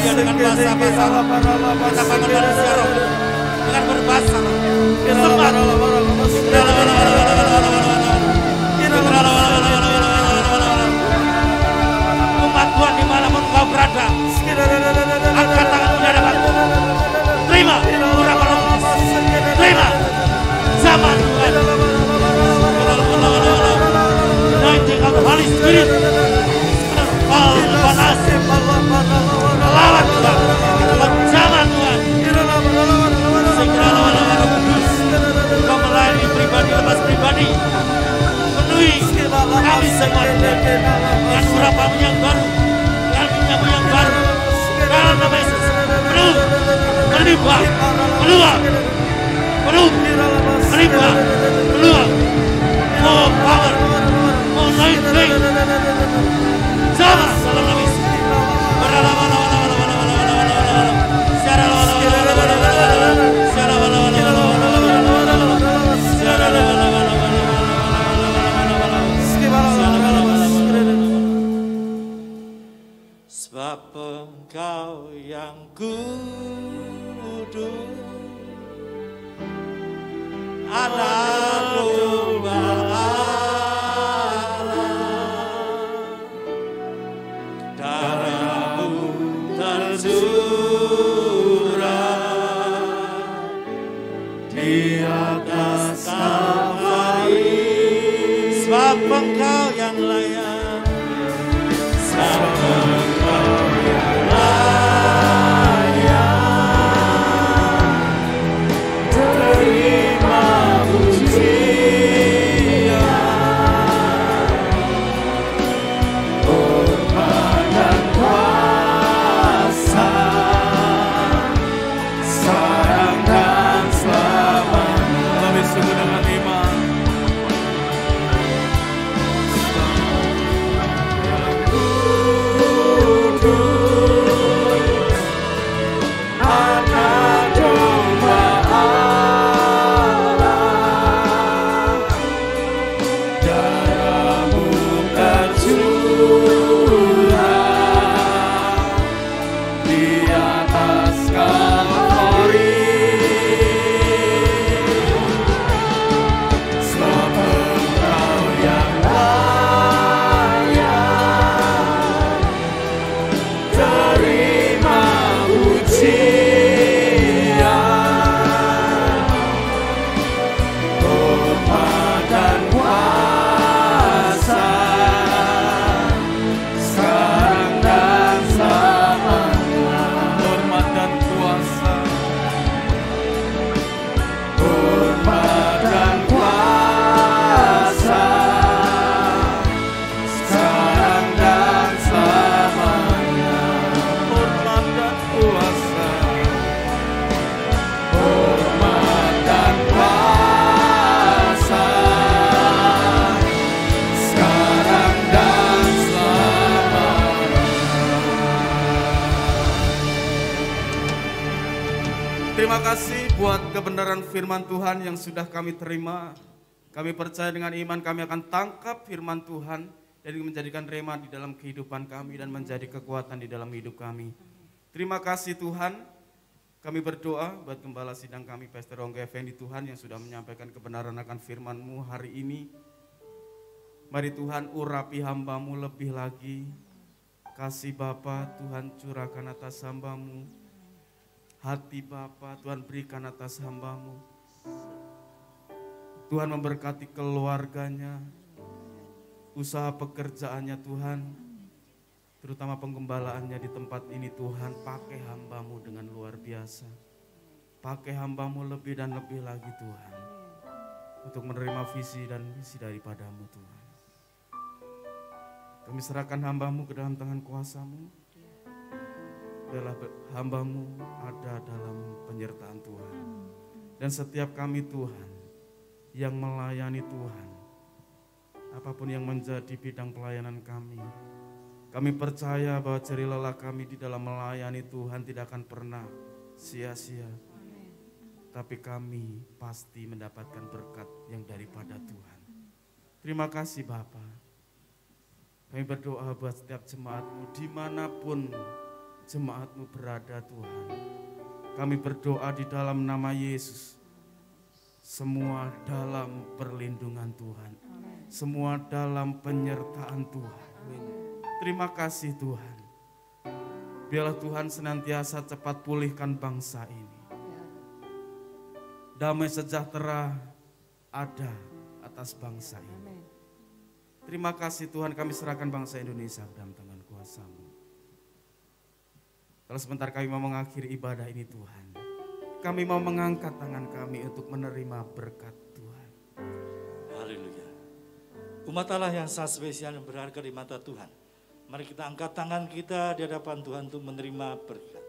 dengan bahasa-bahasa kita bangun manusia roh dengan berbahasa semangat umat Tuhan dimanapun kau berada, angkat tangan di hadapanku, terima urapan Roh Kudus, terima zaman Tuhan, anointing of the Holy Spirit, panas lawan Tuhan, zaman Tuhan, kau melayani pribadi lepas pribadi, penuhi kami semua dengan urapan yang baru, dengan minyak yang baru, dalam nama Yesus, penuh, melimpah, keluar, penuh, melimpah, keluar, more power, more anointing, zaman dalam nama Yesus. Sebab Engkau yang kudus, Anak domba Allah, darah-Mu tercurah di atas Kalvari. Sebab Engkau yang layak, sebab Engkau yang layak, terima pujian. Terima kasih buat kebenaran firman Tuhan yang sudah kami terima. Kami percaya dengan iman kami akan tangkap firman Tuhan dan menjadikan rema di dalam kehidupan kami dan menjadi kekuatan di dalam hidup kami. Terima kasih Tuhan. Kami berdoa buat gembala sidang kami Pastor Rongga Effendi Tuhan yang sudah menyampaikan kebenaran akan firman-Mu hari ini. Mari Tuhan urapi hamba-Mu lebih lagi. Kasih Bapa Tuhan curahkan atas hamba-Mu. Hati Bapa Tuhan berikan atas hamba-Mu. Tuhan memberkati keluarganya, usaha pekerjaannya Tuhan, terutama penggembalaannya di tempat ini Tuhan. Pakai hamba-Mu dengan luar biasa. Pakai hamba-Mu lebih dan lebih lagi Tuhan, untuk menerima visi dan misi daripada-Mu Tuhan. Kami serahkan hamba-Mu ke dalam tangan kuasa-Mu. Biarlah hamba-Mu ada dalam penyertaan Tuhan. Dan setiap kami Tuhan yang melayani Tuhan, apapun yang menjadi bidang pelayanan kami percaya bahwa jerih lelah kami di dalam melayani Tuhan tidak akan pernah sia-sia. Tapi kami pasti mendapatkan berkat yang daripada Tuhan. Terima kasih Bapa. Kami berdoa buat setiap jemaat-Mu dimanapun jemaat-Mu berada Tuhan. Kami berdoa di dalam nama Yesus. Semua dalam perlindungan Tuhan. Semua dalam penyertaan Tuhan. Terima kasih Tuhan. Biarlah Tuhan senantiasa cepat pulihkan bangsa ini. Damai sejahtera ada atas bangsa ini. Terima kasih Tuhan, kami serahkan bangsa Indonesia dalam tangan kuasa-Mu. Kalau sebentar kami mau mengakhiri ibadah ini Tuhan, kami mau mengangkat tangan kami untuk menerima berkat Tuhan. Haleluya. Umat Allah yang sangat spesial dan berharga di mata Tuhan. Mari kita angkat tangan kita di hadapan Tuhan untuk menerima berkat.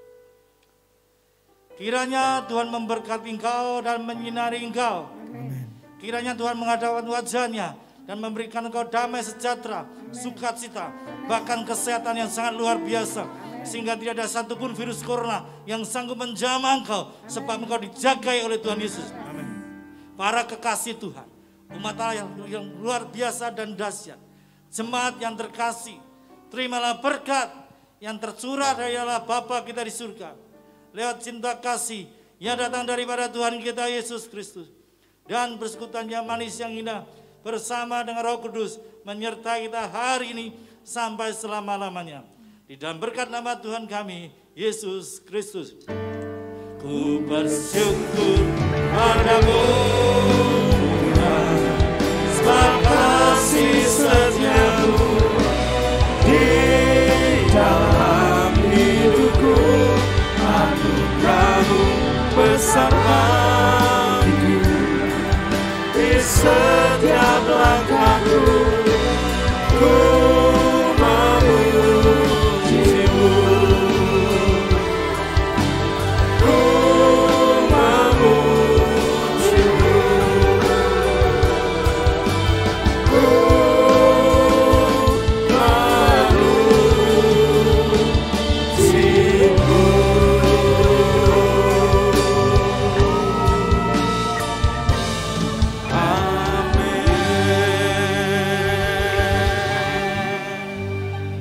Kiranya Tuhan memberkati engkau dan menyinari engkau. Amin. Kiranya Tuhan menghadapkan wajahnya dan memberikan engkau damai sejahtera, sukacita, bahkan kesehatan yang sangat luar biasa. Sehingga tidak ada satupun virus corona yang sanggup menjamah engkau, sebab engkau dijagai oleh Tuhan Yesus. Amin. Para kekasih Tuhan, umat Allah yang luar biasa dan dahsyat, jemaat yang terkasih, terimalah berkat yang tercurah dari Allah Bapa kita di surga, lewat cinta kasih yang datang daripada Tuhan kita Yesus Kristus, dan persekutuan yang manis yang indah bersama dengan Roh Kudus menyertai kita hari ini sampai selama-lamanya. Di dalam berkat nama Tuhan kami, Yesus Kristus. Ku bersyukur padamu Tuhan, sebab kasih setiamu di dalam hidupku. Anugerah-Mu bersamaku di setiap langkahku. Ku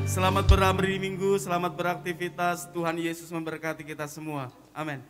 Selamat berhari Minggu, selamat beraktivitas. Tuhan Yesus memberkati kita semua. Amin.